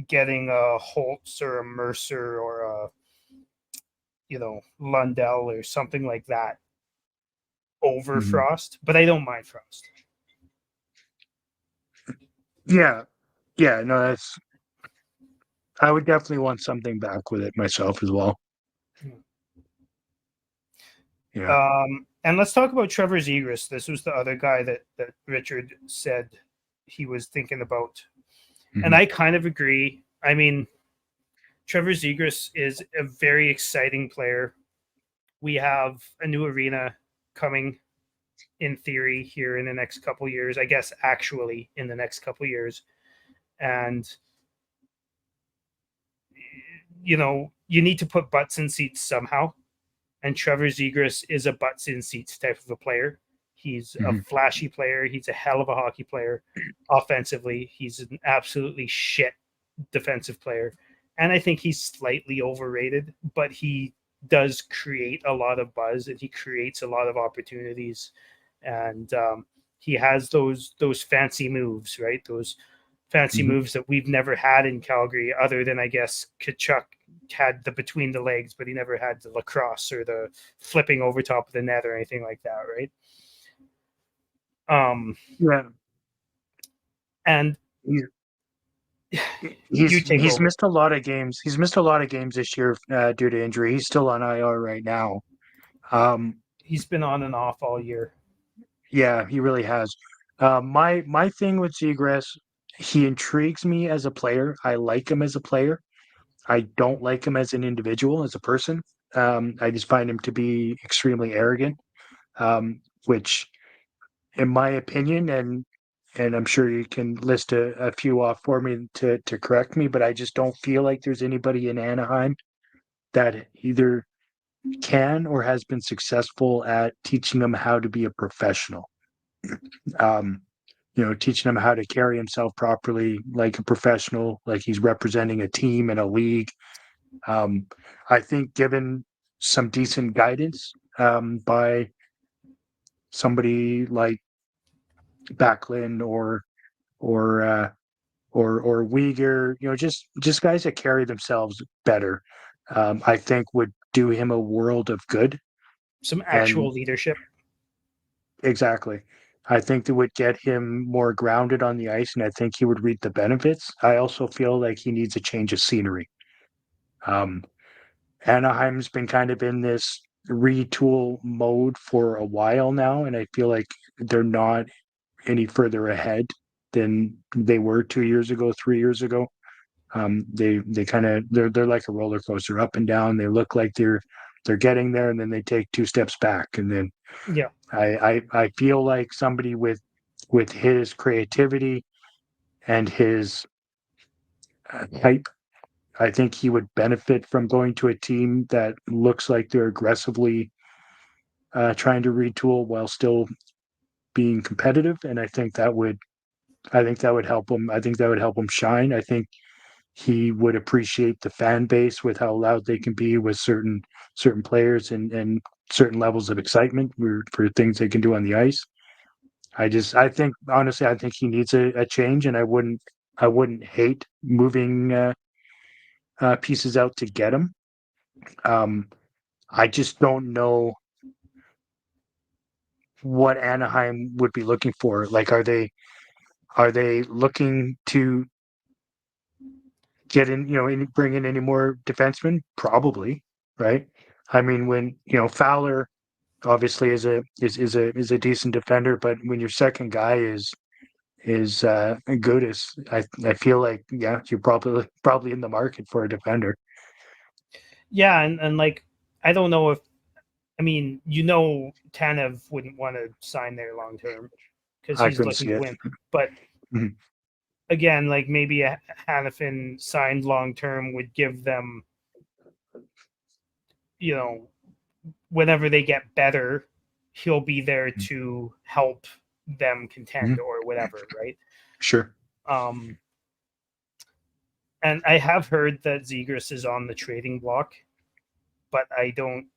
[SPEAKER 2] getting a Holtz or a Mercer or a, Lundell or something like that over Frost. But I don't mind Frost.
[SPEAKER 1] Yeah, no, I would definitely want something back with it myself as well. Yeah.
[SPEAKER 2] And let's talk about Trevor Zegras. This was the other guy that Richard said he was thinking about. And I kind of agree. I mean, Trevor Zegras is a very exciting player. We have a new arena coming in theory here in the next couple of years, I guess actually in the next couple of years. And, you need to put butts in seats somehow. And Trevor Zegras is a butts in seats type of a player. He's a flashy player. He's a hell of a hockey player. Offensively, he's an absolutely shit defensive player. And I think he's slightly overrated, but he does create a lot of buzz and he creates a lot of opportunities. And he has those fancy moves, right? Those fancy moves that we've never had in Calgary, other than, I guess, Kachuk had the between the legs, but he never had the lacrosse or the flipping over top of the net or anything like that, right?
[SPEAKER 1] Yeah.
[SPEAKER 2] And
[SPEAKER 1] he's missed a lot of games. He's missed a lot of games this year due to injury. He's still on IR right now.
[SPEAKER 2] He's been on and off all year.
[SPEAKER 1] Yeah, he really has. My thing with Zegras, he intrigues me as a player. I like him as a player. I don't like him as an individual, as a person. I just find him to be extremely arrogant, which, in my opinion, and I'm sure you can list a few off for me to correct me, but I just don't feel like there's anybody in Anaheim that either can or has been successful at teaching him how to be a professional. Teaching him how to carry himself properly like a professional, like he's representing a team and a league. I think given some decent guidance by somebody like Backlund or or Uyghur, just guys that carry themselves better, I think would do him a world of good.
[SPEAKER 2] Some
[SPEAKER 1] And
[SPEAKER 2] actual leadership.
[SPEAKER 1] exactly, I think that would get him more grounded on the ice, and I think he would reap the benefits. I also feel like he needs a change of scenery. Um, Anaheim's been kind of in this retool mode for a while now, and I feel like they're not any further ahead than they were 2 years ago, 3 years ago. They kind of they're like a roller coaster, up and down. They look like they're getting there, and then they take two steps back, and then
[SPEAKER 2] Yeah.
[SPEAKER 1] I feel like somebody with his creativity and his type, I think he would benefit from going to a team that looks like they're aggressively trying to retool while still being competitive, and I think that would help him. I think that would help him shine. I think he would appreciate the fan base with how loud they can be with certain players and certain levels of excitement for things they can do on the ice. I think honestly, I think he needs a change, and I wouldn't hate moving pieces out to get him. Um, I just don't know what Anaheim would be looking for. Like, are they looking to get in, bring in any more defensemen? Probably, right? I mean, when Fowler obviously is a decent defender, but when your second guy is Gudis, I feel like you're probably in the market for a defender.
[SPEAKER 2] Yeah, and like I don't know if I mean, Tanev wouldn't want to sign there long term because
[SPEAKER 1] I
[SPEAKER 2] he's
[SPEAKER 1] couldn't
[SPEAKER 2] looking
[SPEAKER 1] see
[SPEAKER 2] to
[SPEAKER 1] it.
[SPEAKER 2] win. But
[SPEAKER 1] Mhm.
[SPEAKER 2] again, like maybe a Hannafin signed long term would give them, you know, whenever they get better, he'll be there to help them contend
[SPEAKER 1] Mhm.
[SPEAKER 2] or whatever, right?
[SPEAKER 1] Sure.
[SPEAKER 2] Um, and I have heard that Zegras is on the trading block, but I don't.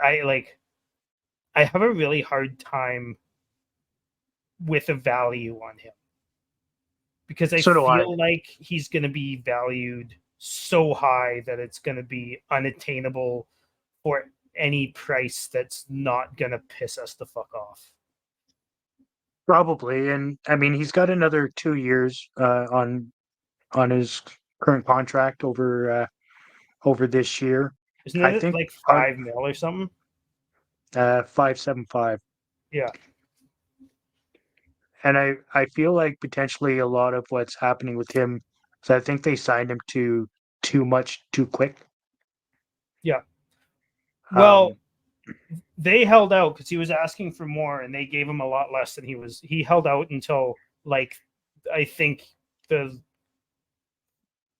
[SPEAKER 2] I like. I have a really hard time with a value on him because I
[SPEAKER 1] So do I.
[SPEAKER 2] feel like he's going to be valued so high that it's going to be unattainable for any price that's not going to piss us the fuck off.
[SPEAKER 1] Probably, and I mean he's got another 2 years on his current contract over this year.
[SPEAKER 2] Isn't
[SPEAKER 1] I
[SPEAKER 2] it
[SPEAKER 1] think
[SPEAKER 2] like
[SPEAKER 1] part
[SPEAKER 2] 5 mil or something?
[SPEAKER 1] 575,
[SPEAKER 2] Yeah.
[SPEAKER 1] and I feel like potentially a lot of what's happening with him. So I think they signed him to too much too quick.
[SPEAKER 2] Yeah. Well,
[SPEAKER 1] Um,
[SPEAKER 2] they held out because he was asking for more and they gave him a lot less than he held out until like I think the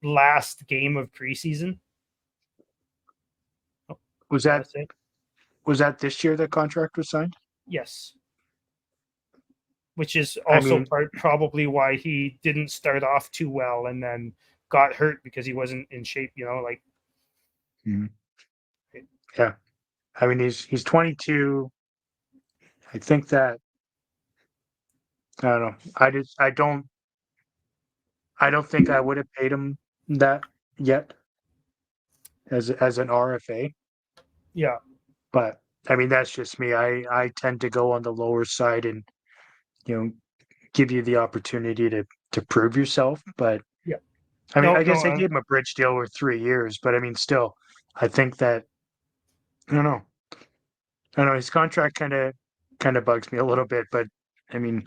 [SPEAKER 2] last game of preseason. Oh,
[SPEAKER 1] was
[SPEAKER 2] want
[SPEAKER 1] that
[SPEAKER 2] to say?
[SPEAKER 1] was that this year that contract was signed?
[SPEAKER 2] Yes. Which is
[SPEAKER 1] I
[SPEAKER 2] also
[SPEAKER 1] mean,
[SPEAKER 2] probably why he didn't start off too well and then got hurt because he wasn't in shape, like
[SPEAKER 1] mhm. Yeah. I mean he's 22. I think that I don't know. I don't think I would have paid him that yet as an RFA.
[SPEAKER 2] yeah.
[SPEAKER 1] But I mean that's just me. I tend to go on the lower side and you know give you the opportunity to prove yourself. But
[SPEAKER 2] Yeah.
[SPEAKER 1] I mean
[SPEAKER 2] No,
[SPEAKER 1] I
[SPEAKER 2] no,
[SPEAKER 1] guess they gave him a bridge deal for 3 years. But I mean still, I think that I don't know. I don't know. His contract kind of bugs me a little bit. But I mean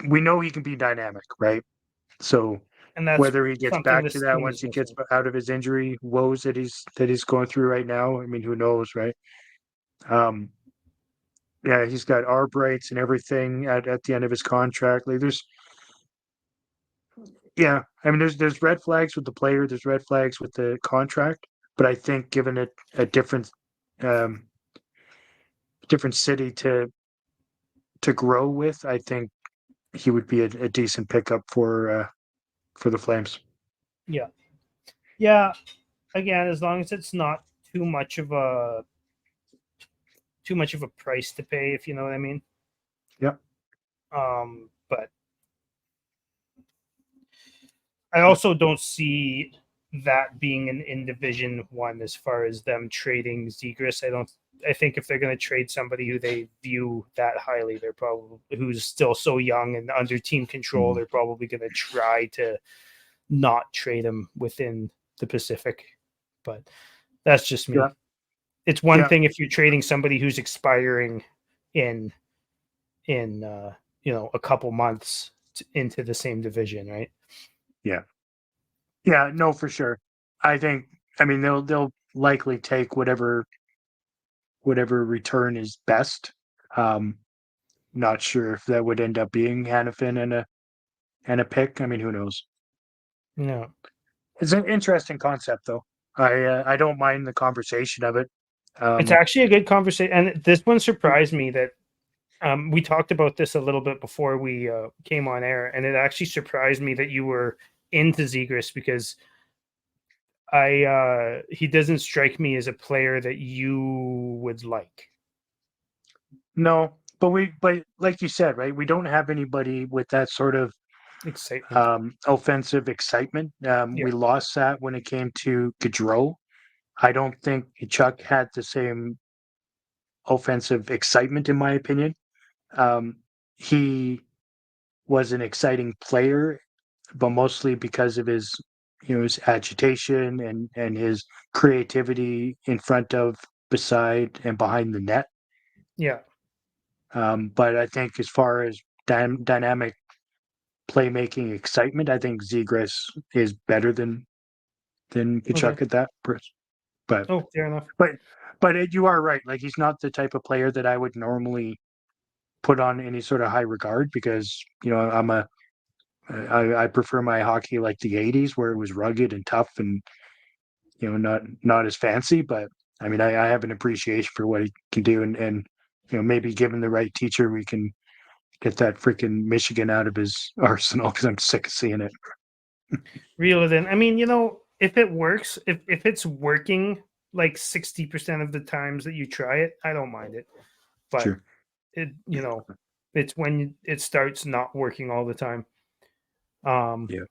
[SPEAKER 1] we know he can be dynamic, right? So
[SPEAKER 2] and that's
[SPEAKER 1] whether he gets
[SPEAKER 2] something
[SPEAKER 1] back to
[SPEAKER 2] this
[SPEAKER 1] that
[SPEAKER 2] team
[SPEAKER 1] once
[SPEAKER 2] is
[SPEAKER 1] he gets
[SPEAKER 2] missing.
[SPEAKER 1] out of his injury woes that he's going through right now, I mean, who knows, right? Um, yeah, he's got arb rights and everything at the end of his contract. Like yeah, I mean, there's red flags with the player, there's red flags with the contract, but I think given it a um, different city to grow with, I think he would be a decent pickup for the Flames.
[SPEAKER 2] Yeah. Yeah. again, as long as it's not too much of a price to pay, if you know what I mean.
[SPEAKER 1] Yep.
[SPEAKER 2] But I also don't see that being in Division 1 as far as them trading Zegras. I think if they're going to trade somebody who they view that highly, they're probably who's still so young and under team control,
[SPEAKER 1] Mhm.
[SPEAKER 2] they're probably going to try to not trade him within the Pacific. But that's just me.
[SPEAKER 1] Yeah.
[SPEAKER 2] It's one
[SPEAKER 1] Yeah.
[SPEAKER 2] thing if you're trading somebody who's expiring in a couple months into the same division, right?
[SPEAKER 1] Yeah. Yeah. No, for sure. I think. I mean, they'll likely take whatever return is best. Um, Not sure if that would end up being Hannafin and a pick. I mean, who knows?
[SPEAKER 2] No,
[SPEAKER 1] It's an interesting concept, though. I don't mind the conversation of it.
[SPEAKER 2] it's
[SPEAKER 1] Um,
[SPEAKER 2] actually a good conversation, and this one surprised me that we talked about this a little bit before we came on air, and it actually surprised me that you were into Zegras because he doesn't strike me as a player that you would like.
[SPEAKER 1] no, but like you said, right? We don't have anybody with that sort of
[SPEAKER 2] Excitement.
[SPEAKER 1] offensive excitement.
[SPEAKER 2] Yeah.
[SPEAKER 1] We lost that when it came to Gaudreau. I don't think Chuck had the same offensive excitement, in my opinion. He was an exciting player, but mostly because of his agitation and his creativity in front of, beside, and behind the net.
[SPEAKER 2] Yeah.
[SPEAKER 1] But I think as far as dynamic playmaking excitement, I think Zegras is better than
[SPEAKER 2] Okay.
[SPEAKER 1] Kachuk at that. But
[SPEAKER 2] Oh, fair enough.
[SPEAKER 1] but you are right. Like, he's not the type of player that I would normally put on any sort of high regard because I prefer my hockey like the '80s where it was rugged and tough and not as fancy. But I mean, I have an appreciation for what he can do, and maybe given the right teacher, we can get that freaking Michigan out of his arsenal because I'm sick of seeing it.
[SPEAKER 2] Reel it in. I mean, if it works, if it's working like 60% of the times that you try it, I don't mind it. But
[SPEAKER 1] Sure.
[SPEAKER 2] it's when it starts not working all the time.
[SPEAKER 1] Yeah.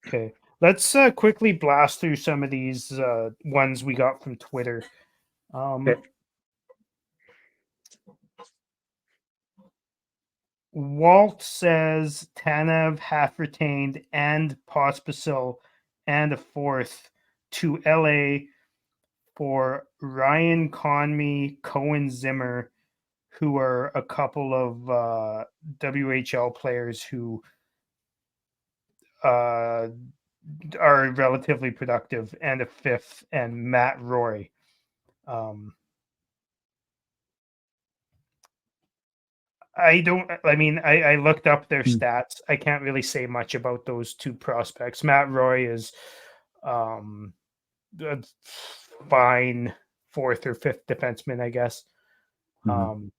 [SPEAKER 2] Okay. Let's quickly blast through some of these ones we got from Twitter.
[SPEAKER 1] Okay.
[SPEAKER 2] Walt says Tanev half retained and Pospisil and a fourth to LA for Ryan Conmey, Cohen Zimmer, who are a couple of WHL players who are relatively productive, and a fifth, and Matt Roy. I looked up their
[SPEAKER 1] Hmm.
[SPEAKER 2] stats. I can't really say much about those two prospects. Matt Roy is a fine fourth or fifth defenseman, I guess.
[SPEAKER 1] Mhm.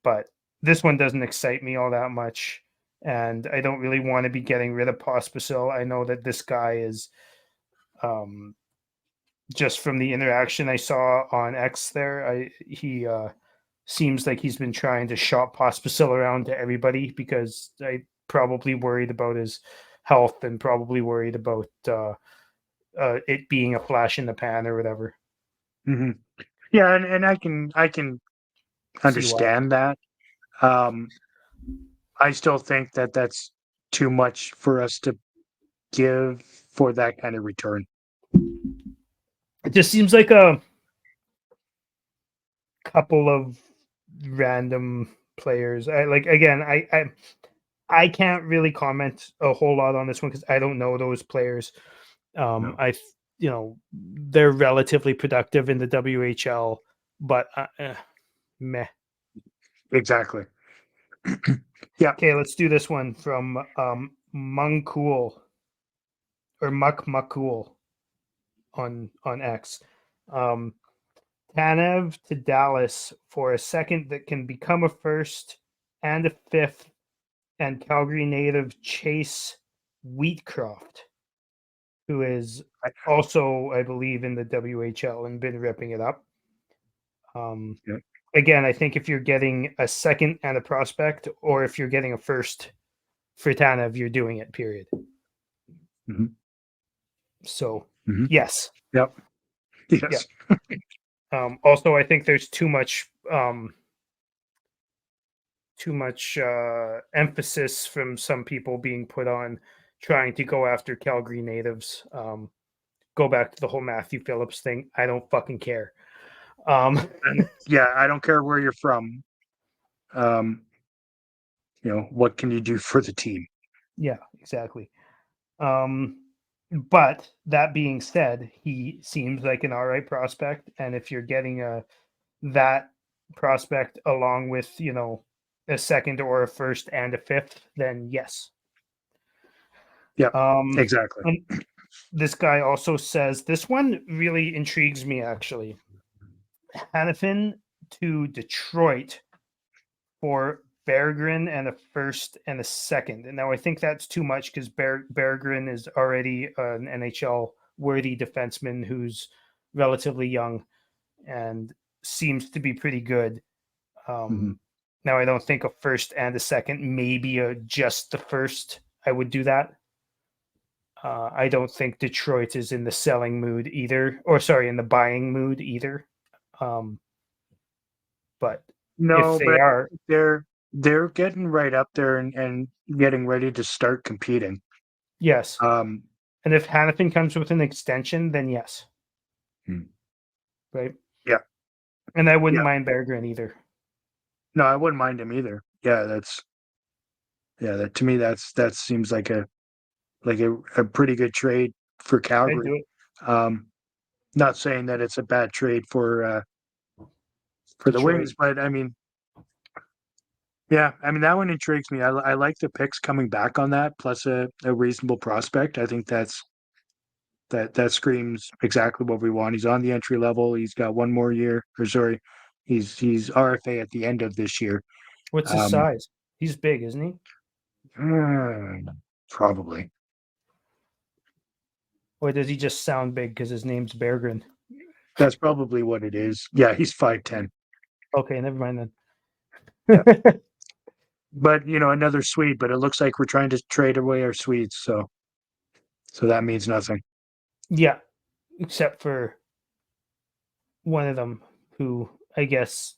[SPEAKER 2] But this one doesn't excite me all that much. And I don't really want to be getting rid of Pospisil. I know that this guy is just from the interaction I saw on X there, he seems like he's been trying to shop Pospisil around to everybody because I probably worried about his health and probably worried about it being a flash in the pan or whatever.
[SPEAKER 1] Mhm. Yeah, and I can
[SPEAKER 2] See why.
[SPEAKER 1] understand that. Um, I still think that that's too much for us to give for that kind of return.
[SPEAKER 2] It just seems like a couple of random players. I can't really comment a whole lot on this one because I don't know those players.
[SPEAKER 1] No.
[SPEAKER 2] They're relatively productive in the WHL, but meh.
[SPEAKER 1] Exactly. Yeah.
[SPEAKER 2] Okay, let's do this one from Mungcool or Muck Muckcool on X. Um, Tanev to Dallas for a second that can become a first and a fifth, and Calgary native Chase Wheatcroft. who is also, I believe, in the WHL and been ripping it up.
[SPEAKER 1] Yeah.
[SPEAKER 2] Again, I think if you're getting a second and a prospect, or if you're getting a first for Tanev, you're doing it, period.
[SPEAKER 1] Mhm.
[SPEAKER 2] So,
[SPEAKER 1] Mhm.
[SPEAKER 2] yes.
[SPEAKER 1] Yep. Yes.
[SPEAKER 2] Also, I think there's too much emphasis from some people being put on trying to go after Calgary natives. Go back to the whole Matthew Phillips thing. I don't fucking care.
[SPEAKER 1] Yeah, I don't care where you're from. What can you do for the team?
[SPEAKER 2] Yeah, exactly. But that being said, he seems like an all right prospect, and if you're getting that prospect along with a second or a first and a fifth, then yes.
[SPEAKER 1] Yeah,
[SPEAKER 2] Um,
[SPEAKER 1] exactly.
[SPEAKER 2] and this guy also says this one really intrigues me actually. Hannafin to Detroit for Berggren and a first and a second. And now I think that's too much because Berggren is already an NHL worthy defenseman who's relatively young and seems to be pretty good. Now I don't think a first and a second, maybe just the first. I would do that. I don't think Detroit is in the selling mood either, or sorry, in the buying mood either. But if
[SPEAKER 1] No,
[SPEAKER 2] they
[SPEAKER 1] but
[SPEAKER 2] are,
[SPEAKER 1] they're getting right up there and getting ready to start competing.
[SPEAKER 2] yes.
[SPEAKER 1] Um,
[SPEAKER 2] And if Hannafin comes with an extension, then yes. Right?
[SPEAKER 1] Yeah.
[SPEAKER 2] And I wouldn't
[SPEAKER 1] Yeah.
[SPEAKER 2] mind Berggren either.
[SPEAKER 1] No, I wouldn't mind him either. Yeah, that to me that seems like a pretty good trade for
[SPEAKER 2] I'd
[SPEAKER 1] Calgary.
[SPEAKER 2] do it.
[SPEAKER 1] Not saying that it's a bad trade for the
[SPEAKER 2] Detroit.
[SPEAKER 1] Wings, but I mean, yeah, I mean that one intrigues me. I like the picks coming back on that, plus a reasonable prospect. I think that screams exactly what we want. He's on the entry level. He's got one more year. Or sorry, he's RFA at the end of this year.
[SPEAKER 2] What's his size? He's big, isn't he?
[SPEAKER 1] Probably.
[SPEAKER 2] Or does he just sound big because his name's Berggren?
[SPEAKER 1] That's probably what it is. Yeah, he's 5'10".
[SPEAKER 2] Okay, never mind then.
[SPEAKER 1] Yeah. But another Swede. But it looks like we're trying to trade away our Swedes, so that means nothing.
[SPEAKER 2] Yeah, except for one of them, who I guess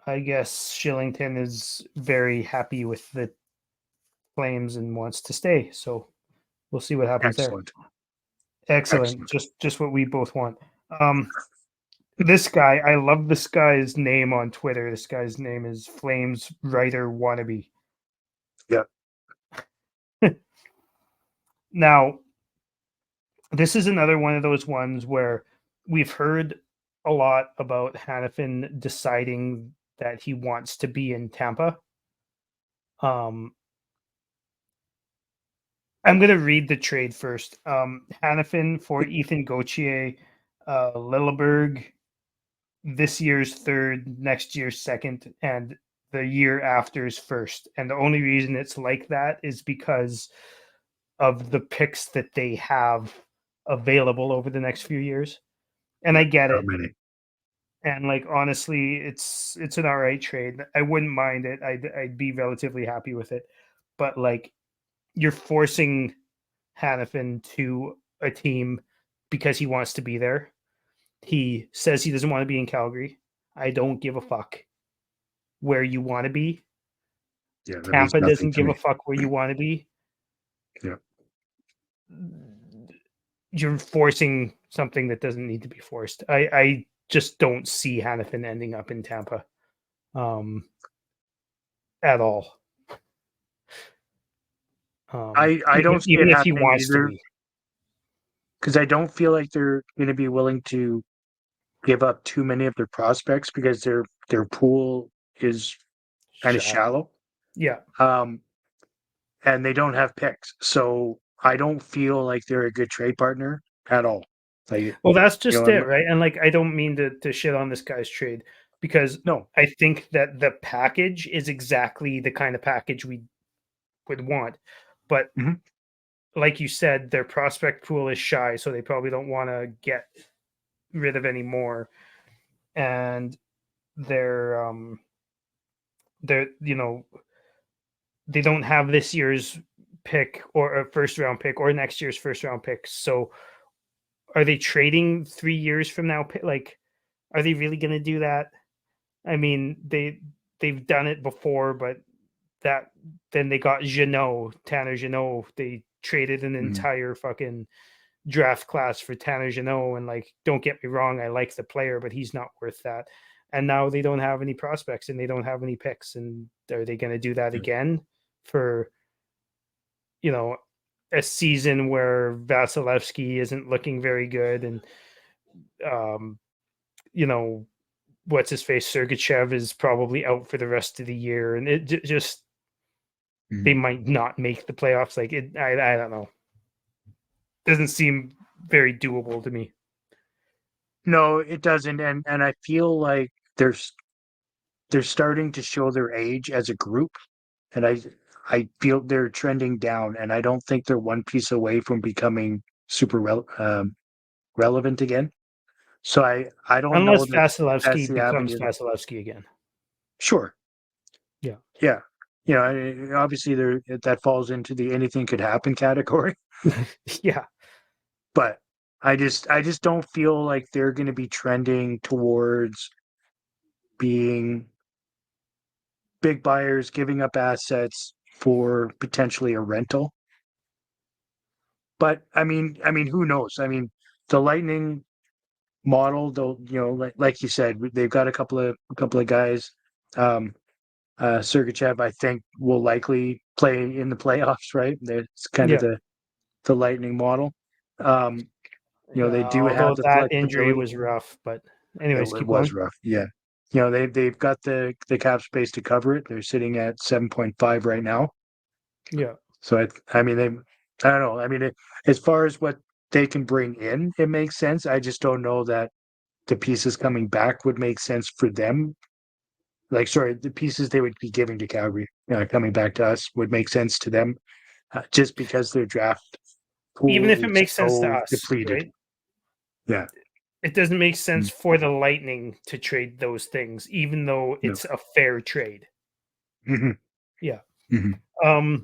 [SPEAKER 2] Shillington is very happy with the Flames and wants to stay. So we'll see what happens
[SPEAKER 1] Excellent.
[SPEAKER 2] there. Excellent. Just what we both want. This guy, I love this guy's name on Twitter. This guy's name is Flames Writer Wannabe.
[SPEAKER 1] Yeah.
[SPEAKER 2] Now, this is another one of those ones where we've heard a lot about Hannafin deciding that he wants to be in Tampa. I'm going to read the trade first. Hannafin for Ethan Gauthier, Lilleberg, this year's third, next year's second, and the year after's first. And the only reason it's like that is because of the picks that they have available over the next few years. And I get it.
[SPEAKER 1] Many.
[SPEAKER 2] And honestly, it's an all right trade. I wouldn't mind it. I'd be relatively happy with it. But you're forcing Hannafin to a team because he wants to be there. He says he doesn't want to be in Calgary. I don't give a fuck where you want to be.
[SPEAKER 1] Yeah,
[SPEAKER 2] Tampa doesn't give a fuck where you want to be.
[SPEAKER 1] Yeah.
[SPEAKER 2] You're forcing something that doesn't need to be forced. I just don't see Hannafin ending up in Tampa at all.
[SPEAKER 1] I don't see
[SPEAKER 2] even
[SPEAKER 1] it
[SPEAKER 2] if he
[SPEAKER 1] happening
[SPEAKER 2] wants
[SPEAKER 1] either,
[SPEAKER 2] to be.
[SPEAKER 1] because I don't feel like they're going to be willing to give up too many of their prospects because their pool is kind of shallow.
[SPEAKER 2] Yeah.
[SPEAKER 1] And they don't have picks, so I don't feel like they're a good trade partner at all.
[SPEAKER 2] Well, that's just it, right? And I don't mean to shit on this guy's trade, because
[SPEAKER 1] no,
[SPEAKER 2] I think that the package is exactly the kind of package we would want. But like you said, their prospect pool is shy, so they probably don't want to get rid of any more. And they're they don't have this year's pick or a first round pick or next year's first round pick. So are they trading 3 years from now? Like, are they really going to do that? I mean, they've done it before, but then they got Tanner Jeannot. They traded an entire fucking draft class for Tanner Jeannot, and like, don't get me wrong, I like the player, but he's not worth that. And now they don't have any prospects and they don't have any picks. And are they going to do that again for a season where Vasilevsky isn't looking very good, and what's his face, Sergachev is probably out for the rest of the year, and it just they might not make the playoffs. Like I don't know. Doesn't seem very doable to me.
[SPEAKER 1] No, it doesn't, and I feel like they're starting to show their age as a group, and I feel they're trending down, and I don't think they're one piece away from becoming super relevant again. So I don't know
[SPEAKER 2] Unless
[SPEAKER 1] that that's
[SPEAKER 2] Vasilevsky
[SPEAKER 1] the
[SPEAKER 2] becomes
[SPEAKER 1] avenue.
[SPEAKER 2] Vasilevsky again.
[SPEAKER 1] Sure.
[SPEAKER 2] Yeah.
[SPEAKER 1] Yeah. Obviously that falls into the anything could happen category.
[SPEAKER 2] Yeah.
[SPEAKER 1] But I just don't feel like they're going to be trending towards being big buyers, giving up assets for potentially a rental. But I mean, who knows? I mean, the Lightning model, though, like you said, they've got a couple of guys. Sergachev, I think, will likely play in the playoffs, right? It's kind of the Lightning model. They do have
[SPEAKER 2] Although
[SPEAKER 1] the
[SPEAKER 2] that injury
[SPEAKER 1] flexibility.
[SPEAKER 2] was rough, but
[SPEAKER 1] It,
[SPEAKER 2] anyways,
[SPEAKER 1] it
[SPEAKER 2] keep
[SPEAKER 1] was
[SPEAKER 2] going.
[SPEAKER 1] rough, yeah. They've got the cap space to cover it. They're sitting at 7.5 right now.
[SPEAKER 2] Yeah.
[SPEAKER 1] So I mean, I don't know. I mean, as far as what they can bring in, it makes sense. I just don't know that the pieces coming back would make sense for them. Like, sorry, the pieces they would be giving to Calgary, coming back to us, would make sense to them, just because their draft
[SPEAKER 2] Even
[SPEAKER 1] pool
[SPEAKER 2] if it
[SPEAKER 1] is
[SPEAKER 2] makes sense to
[SPEAKER 1] so
[SPEAKER 2] us,
[SPEAKER 1] depleted.
[SPEAKER 2] right?
[SPEAKER 1] Yeah,
[SPEAKER 2] It doesn't make sense for the Lightning to trade those things, even though
[SPEAKER 1] no.
[SPEAKER 2] it's a fair trade.
[SPEAKER 1] Mm-hmm.
[SPEAKER 2] Yeah.
[SPEAKER 1] Mm-hmm.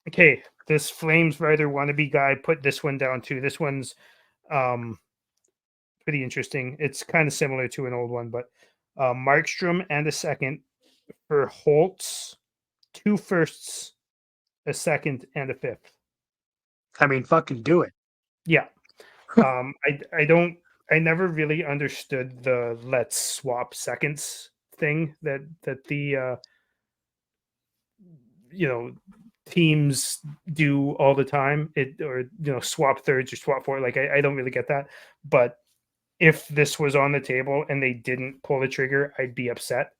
[SPEAKER 2] Okay, this Flames writer wannabe guy put this one down too. This one's pretty interesting. It's kind of similar to an old one, but Markstrom and a second for Holtz, 2 firsts, a second, and a fifth.
[SPEAKER 1] I mean, fucking do it.
[SPEAKER 2] Yeah. I never really understood the let's swap seconds thing that the teams do all the time. Swap thirds or swap four. Like I don't really get that. But if this was on the table and they didn't pull the trigger, I'd be upset.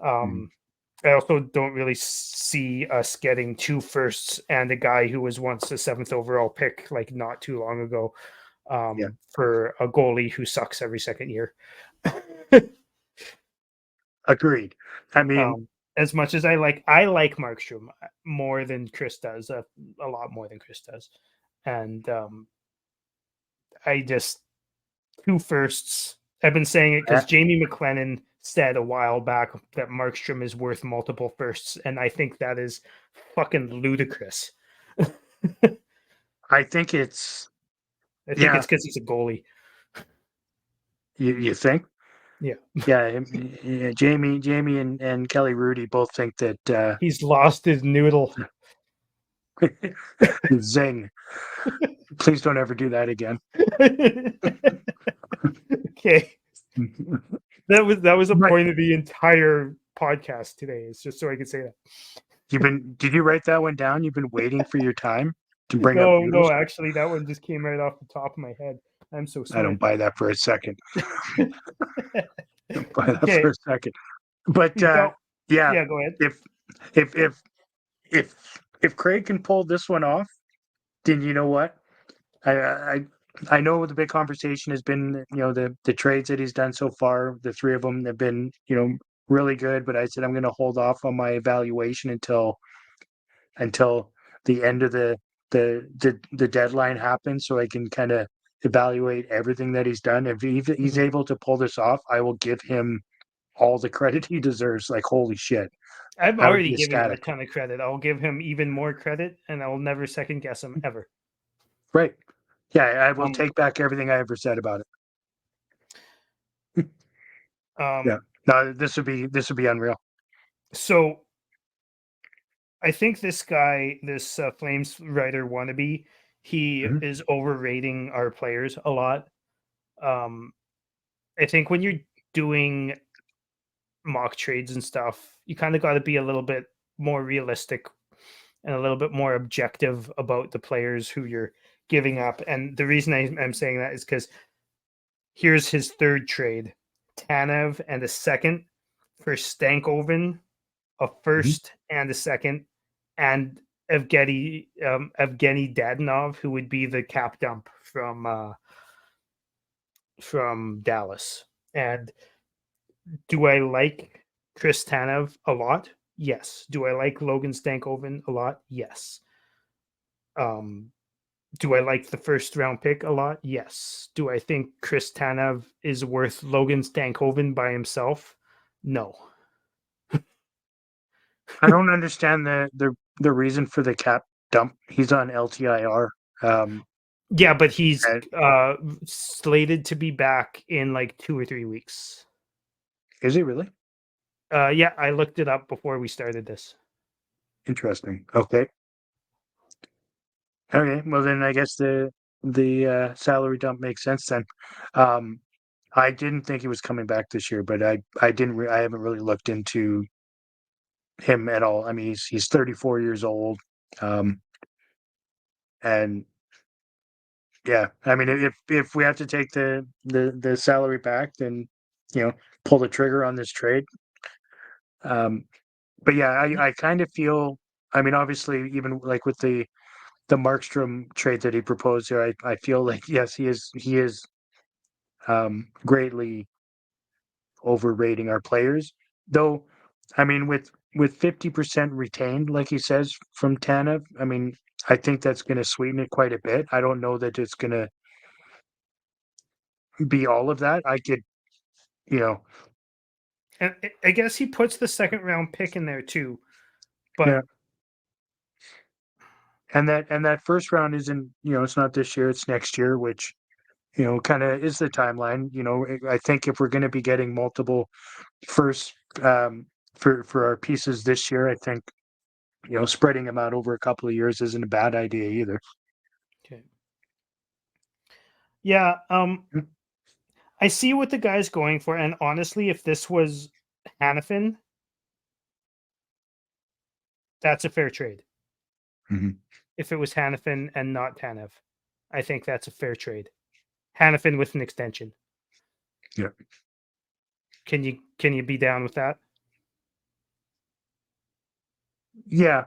[SPEAKER 2] I also don't really see us getting 2 firsts and a guy who was once the 7th overall pick, like not too long ago, for a goalie who sucks every second year.
[SPEAKER 1] Agreed. I mean,
[SPEAKER 2] as much as I like Markstrom more than Chris does, a lot more than Chris does, and I just 2 firsts. I've been saying it because Jamie McLennan said a while back that Markstrom is worth multiple firsts, and I think that is fucking ludicrous.
[SPEAKER 1] I think it's
[SPEAKER 2] because he's a goalie.
[SPEAKER 1] You think?
[SPEAKER 2] Yeah.
[SPEAKER 1] Yeah. Jamie and Kelly Rudy both think that
[SPEAKER 2] he's lost his noodle.
[SPEAKER 1] Zing. Please don't ever do that again.
[SPEAKER 2] Okay. That was a point of the entire podcast today. It's just so I could say that.
[SPEAKER 1] Did you write that one down? You've been waiting for your time to bring up
[SPEAKER 2] noodles? No, actually that one just came right off the top of my head. I'm so sorry.
[SPEAKER 1] I don't buy that for a second. Don't buy that for a second. But
[SPEAKER 2] go ahead.
[SPEAKER 1] If Craig can pull this one off, then you know what? I know the big conversation has been, the trades that he's done so far. The 3 of them have been, really good. But I said I'm going to hold off on my evaluation until the end of the the deadline happens so I can kind of evaluate everything that he's done. If he's able to pull this off, I will give him all the credit he deserves. Like, holy shit.
[SPEAKER 2] I've
[SPEAKER 1] I would
[SPEAKER 2] already
[SPEAKER 1] be
[SPEAKER 2] given him a
[SPEAKER 1] ecstatic.
[SPEAKER 2] ton of credit. I'll give him even more credit, and I'll never second guess him ever.
[SPEAKER 1] Right. Yeah, I will
[SPEAKER 2] Um,
[SPEAKER 1] take back everything I ever said about it.
[SPEAKER 2] Um,
[SPEAKER 1] Yeah. No, this would be unreal.
[SPEAKER 2] So I think this guy, this Flames writer wannabe, he
[SPEAKER 1] Mhm.
[SPEAKER 2] is overrating our players a lot. I think when you're doing mock trades and stuff, you kind of got to be a little bit more realistic and a little bit more objective about the players who you're giving up. And the reason I'm saying that is because here's his third trade: Tanev and a second for Stankoven, a first and a second, and Evgeny Dadonov, who would be the cap dump from Dallas. And do I like Chris Tanev a lot? Yes. Do I like Logan Stankoven a lot? Yes. Um, do I like the first round pick a lot? Yes. Do I think Chris Tanev is worth Logan Stankoven by himself? No.
[SPEAKER 1] I don't understand the reason for the cap dump. He's on LTIR.
[SPEAKER 2] Yeah, but he's
[SPEAKER 1] And
[SPEAKER 2] slated to be back in like 2 or 3 weeks.
[SPEAKER 1] is he really?
[SPEAKER 2] Yeah, I looked it up before we started this.
[SPEAKER 1] Interesting. Okay. Okay. Well, then I guess the salary dump makes sense then. I didn't think he was coming back this year, but I haven't really looked into him at all. I mean, he's 34 years old, and yeah, I mean, if we have to take the salary back, then pull the trigger on this trade. But yeah, I kind of feel. I mean, obviously, even like with the Markstrom trade that he proposed here, I feel like yes, he is greatly overrating our players. Though, I mean, with 50% retained, like he says from Tanev, I mean, I think that's going to sweeten it quite a bit. I don't know that it's going to be all of that. I could, you know,
[SPEAKER 2] And I guess he puts the second round pick in there too. But
[SPEAKER 1] yeah. And that first round isn't, it's not this year, it's next year, which, kind of is the timeline. I think if we're going to be getting multiple first for our pieces this year, I think, spreading them out over a couple of years isn't a bad idea either.
[SPEAKER 2] okay. Yeah,
[SPEAKER 1] Mm.
[SPEAKER 2] I see what the guy's going for, and honestly, if this was Hannafin, that's a fair trade.
[SPEAKER 1] Mhm.
[SPEAKER 2] If it was Hannafin and not Tanev, I think that's a fair trade. Hannafin with an extension.
[SPEAKER 1] Yeah.
[SPEAKER 2] Can you be down with that?
[SPEAKER 1] Yeah.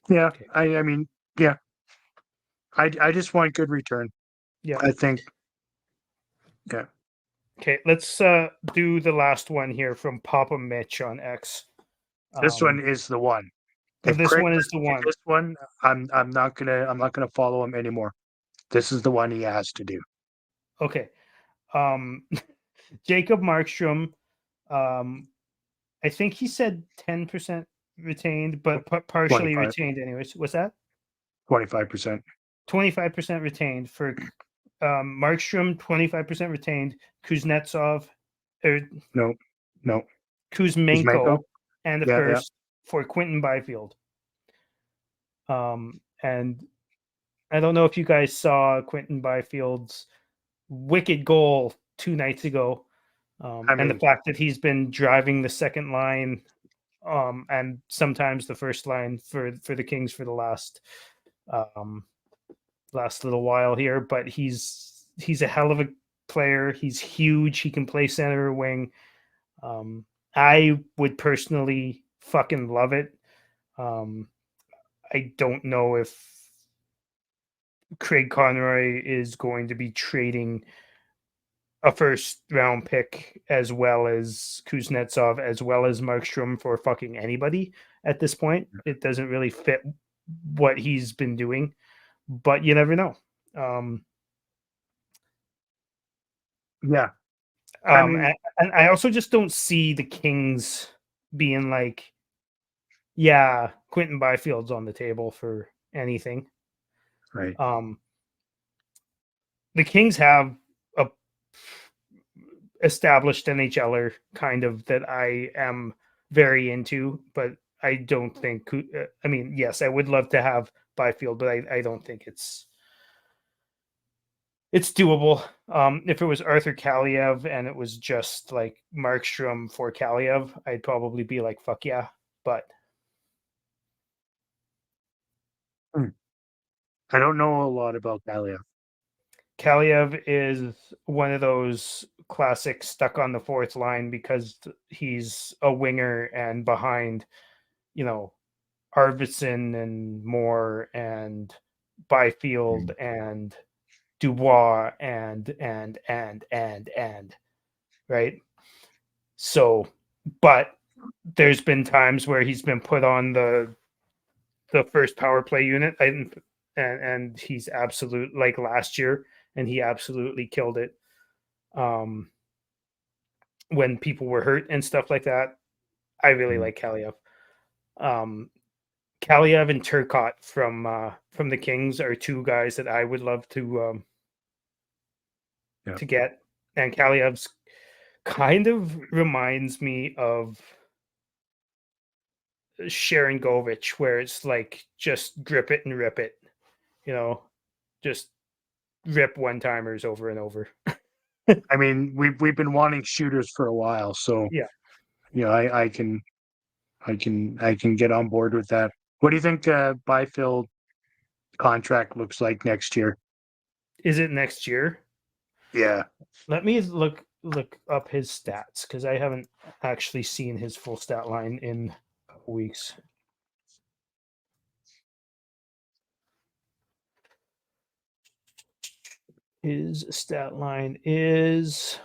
[SPEAKER 1] Yeah.
[SPEAKER 2] Okay.
[SPEAKER 1] I mean, yeah. I just want good return.
[SPEAKER 2] Yeah.
[SPEAKER 1] I think. Yeah.
[SPEAKER 2] Okay, let's do the last one here from Papa Mitch on X.
[SPEAKER 1] This one is the one. If
[SPEAKER 2] This
[SPEAKER 1] Craig
[SPEAKER 2] one is the
[SPEAKER 1] doesn't do
[SPEAKER 2] one.
[SPEAKER 1] this one, I'm not gonna follow him anymore. This is the one he has to do.
[SPEAKER 2] Okay. Jacob Markstrom, I think he said 10% retained, but partially
[SPEAKER 1] 25.
[SPEAKER 2] retained anyways. What's that?
[SPEAKER 1] 25%.
[SPEAKER 2] 25% retained for Markstrom, 25% retained, Kuznetsov, or
[SPEAKER 1] No.
[SPEAKER 2] Kuzmenko,
[SPEAKER 1] Kuzmenko?
[SPEAKER 2] and the
[SPEAKER 1] Yeah.
[SPEAKER 2] first for Quentin Byfield. And I don't know if you guys saw Quentin Byfield's wicked goal 2 nights ago. And the fact that he's been driving the second line and sometimes the first line for the Kings for the last little while here, but he's a hell of a player. He's huge. He can play center or wing. I would personally fucking love it. I don't know if Craig Conroy is going to be trading a first round pick as well as Kuznetsov as well as Markstrom for fucking anybody at this point. It doesn't really fit what he's been doing, but you never know.
[SPEAKER 1] Yeah. I mean,
[SPEAKER 2] And I also just don't see the Kings being like, yeah, Quentin Byfield's on the table for anything.
[SPEAKER 1] right.
[SPEAKER 2] The Kings have a established NHLer kind of that I am very into, but I don't think. I mean, yes, I would love to have Byfield, but I don't think it's doable. If it was Arthur Kaliev and it was just like Markstrom for Kaliev, I'd probably be like, fuck yeah. But
[SPEAKER 1] I don't know a lot about Galia.
[SPEAKER 2] Kaliev is one of those classic stuck on the fourth line because he's a winger and behind, you know, Arvidsson and Moore and Byfield and Dubois and right. So, but there's been times where he's been put on the first power play unit, and he's absolute like last year, and he absolutely killed it. When people were hurt and stuff like that, I really like Kaliev. Kaliev and Turcotte from the Kings are two guys that I would love to get. And Kaliev's kind of reminds me of Sharon Govich, where it's like just grip it and rip it, you know, just rip one timers over and over.
[SPEAKER 1] I mean, we've been wanting shooters for a while, so
[SPEAKER 2] Yeah.
[SPEAKER 1] you know, I can get on board with that. What do you think Byfield contract looks like next year?
[SPEAKER 2] Is it next year?
[SPEAKER 1] Yeah.
[SPEAKER 2] Let me look up his stats because I haven't actually seen his full stat line in a couple weeks. His stat line is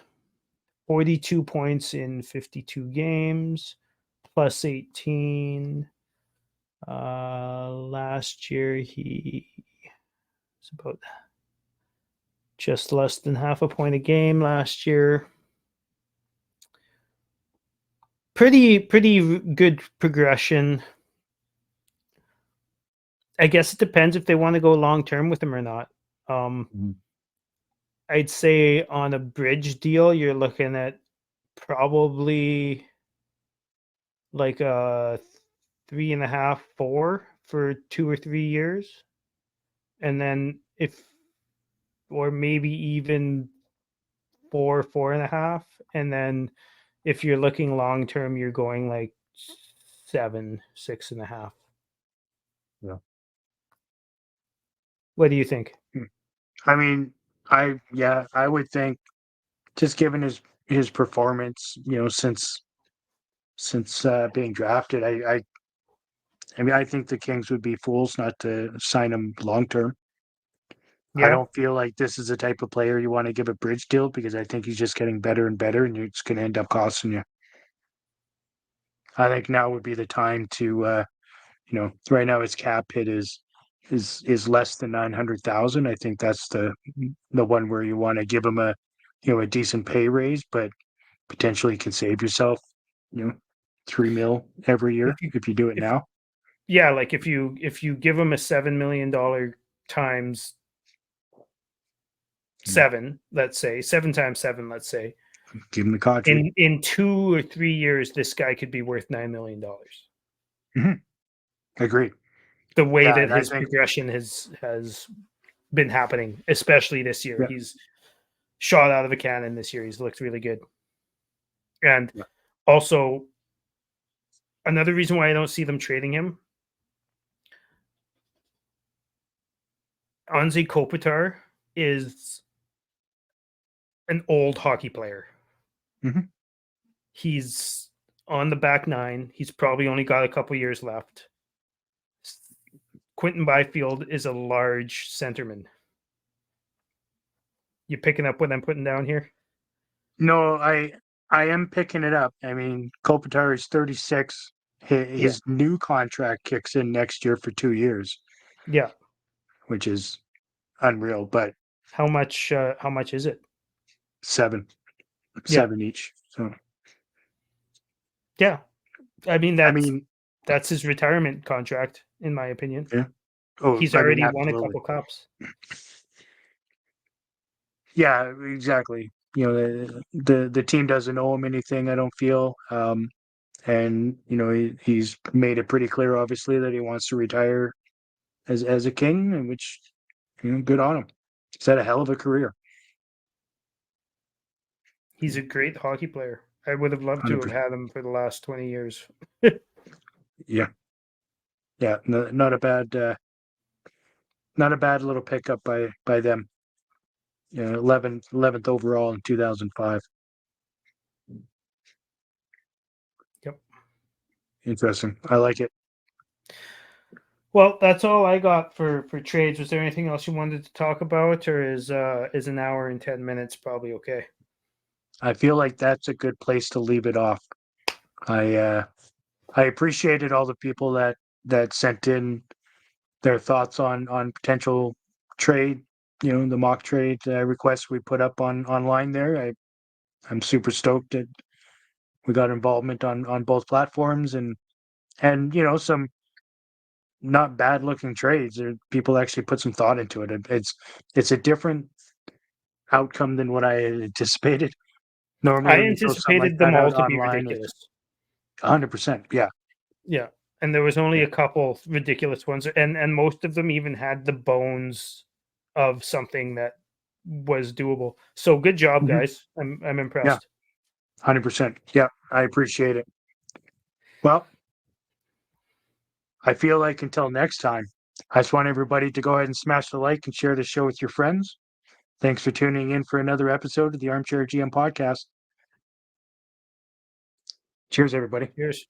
[SPEAKER 2] 42 points in 52 games, plus 18. Last year he was about just less than half a point a game last year. Pretty good progression. I guess it depends if they want to go long term with him or not. I'd say on a bridge deal, you're looking at probably like a 3.5, 4 for 2 or 3 years. And then or maybe even 4, 4.5. And then if you're looking long term, you're going like 7, 6.5.
[SPEAKER 1] Yeah.
[SPEAKER 2] What do you think?
[SPEAKER 1] I mean, I would think just given his performance, you know, since being drafted, I mean, I think the Kings would be fools not to sign him long term. I
[SPEAKER 2] Yeah.
[SPEAKER 1] don't feel like this is the type of player you want to give a bridge deal because I think he's just getting better and better, and it's going to end up costing you. I think now would be the time to, you know, right now his cap hit is less than 900,000. I think that's the one where you want to give him a, you know, a decent pay raise, but potentially you can save yourself, you know, 3 mil every year if you do it
[SPEAKER 2] if
[SPEAKER 1] now.
[SPEAKER 2] yeah, like if you give him a $7 million times 7, let's say 7 times 7, let's say
[SPEAKER 1] Give him the contract.
[SPEAKER 2] in 2 or 3 years, this guy could be worth $9 million.
[SPEAKER 1] Agreed.
[SPEAKER 2] The way
[SPEAKER 1] Yeah,
[SPEAKER 2] that
[SPEAKER 1] and I
[SPEAKER 2] his
[SPEAKER 1] think
[SPEAKER 2] progression has been happening, especially this year,
[SPEAKER 1] yeah,
[SPEAKER 2] he's shot out of a cannon this year. He's looked really good, and
[SPEAKER 1] yeah.
[SPEAKER 2] also another reason why I don't see them trading him. Anze Kopitar is an old hockey player.
[SPEAKER 1] Mhm.
[SPEAKER 2] He's on the back nine. He's probably only got a couple years left. Quentin Byfield is a large centerman. You picking up what I'm putting down here?
[SPEAKER 1] No, I am picking it up. I mean, Kopitar is 36 his new contract kicks in next year for 2 years,
[SPEAKER 2] Yeah.
[SPEAKER 1] which is unreal. But
[SPEAKER 2] How much is it?
[SPEAKER 1] seven
[SPEAKER 2] Yeah.
[SPEAKER 1] each. So
[SPEAKER 2] Yeah. I mean,
[SPEAKER 1] I mean,
[SPEAKER 2] that's his retirement contract, in my opinion.
[SPEAKER 1] yeah. Oh,
[SPEAKER 2] He's
[SPEAKER 1] I mean,
[SPEAKER 2] already won a
[SPEAKER 1] absolutely.
[SPEAKER 2] couple cups.
[SPEAKER 1] Yeah, exactly. You know, the team doesn't owe him anything, I don't feel. And you know, he's made it pretty clear, obviously, that he wants to retire as a king, and which, you know, good on him. He's had a hell of a career.
[SPEAKER 2] He's a great hockey player. I would have loved to have
[SPEAKER 1] 100%.
[SPEAKER 2] had him for the last 20 years.
[SPEAKER 1] Yeah, yeah, not a bad, not a bad little pickup by them. Yeah, 11th overall in 2005.
[SPEAKER 2] Yep.
[SPEAKER 1] Interesting. I like it.
[SPEAKER 2] Well, that's all I got for trades. Was there anything else you wanted to talk about, or is an hour and 10 minutes probably okay?
[SPEAKER 1] I feel like that's a good place to leave it off. I appreciated all the people that sent in their thoughts on potential trade. You know, the mock trade requests we put up online there. I'm super stoked that we got involvement on both platforms, and you know, some not bad looking trades. People actually put some thought into it. It's a different outcome than what I had anticipated. Normally,
[SPEAKER 2] I
[SPEAKER 1] when you throw something like
[SPEAKER 2] anticipated them
[SPEAKER 1] that
[SPEAKER 2] all
[SPEAKER 1] out
[SPEAKER 2] to be
[SPEAKER 1] online, it's
[SPEAKER 2] ridiculous.
[SPEAKER 1] 100%. Yeah,
[SPEAKER 2] Yeah, and there was only a couple ridiculous ones, and most of them even had the bones of something that was doable. So good job,
[SPEAKER 1] Mhm.
[SPEAKER 2] guys. I'm impressed.
[SPEAKER 1] 100%. Yeah, I appreciate it. Well, I feel like until next time, I just want everybody to go ahead and smash the like and share the show with your friends. Thanks for tuning in for another episode of the ArmChair GM podcast. Cheers, everybody.
[SPEAKER 2] Cheers.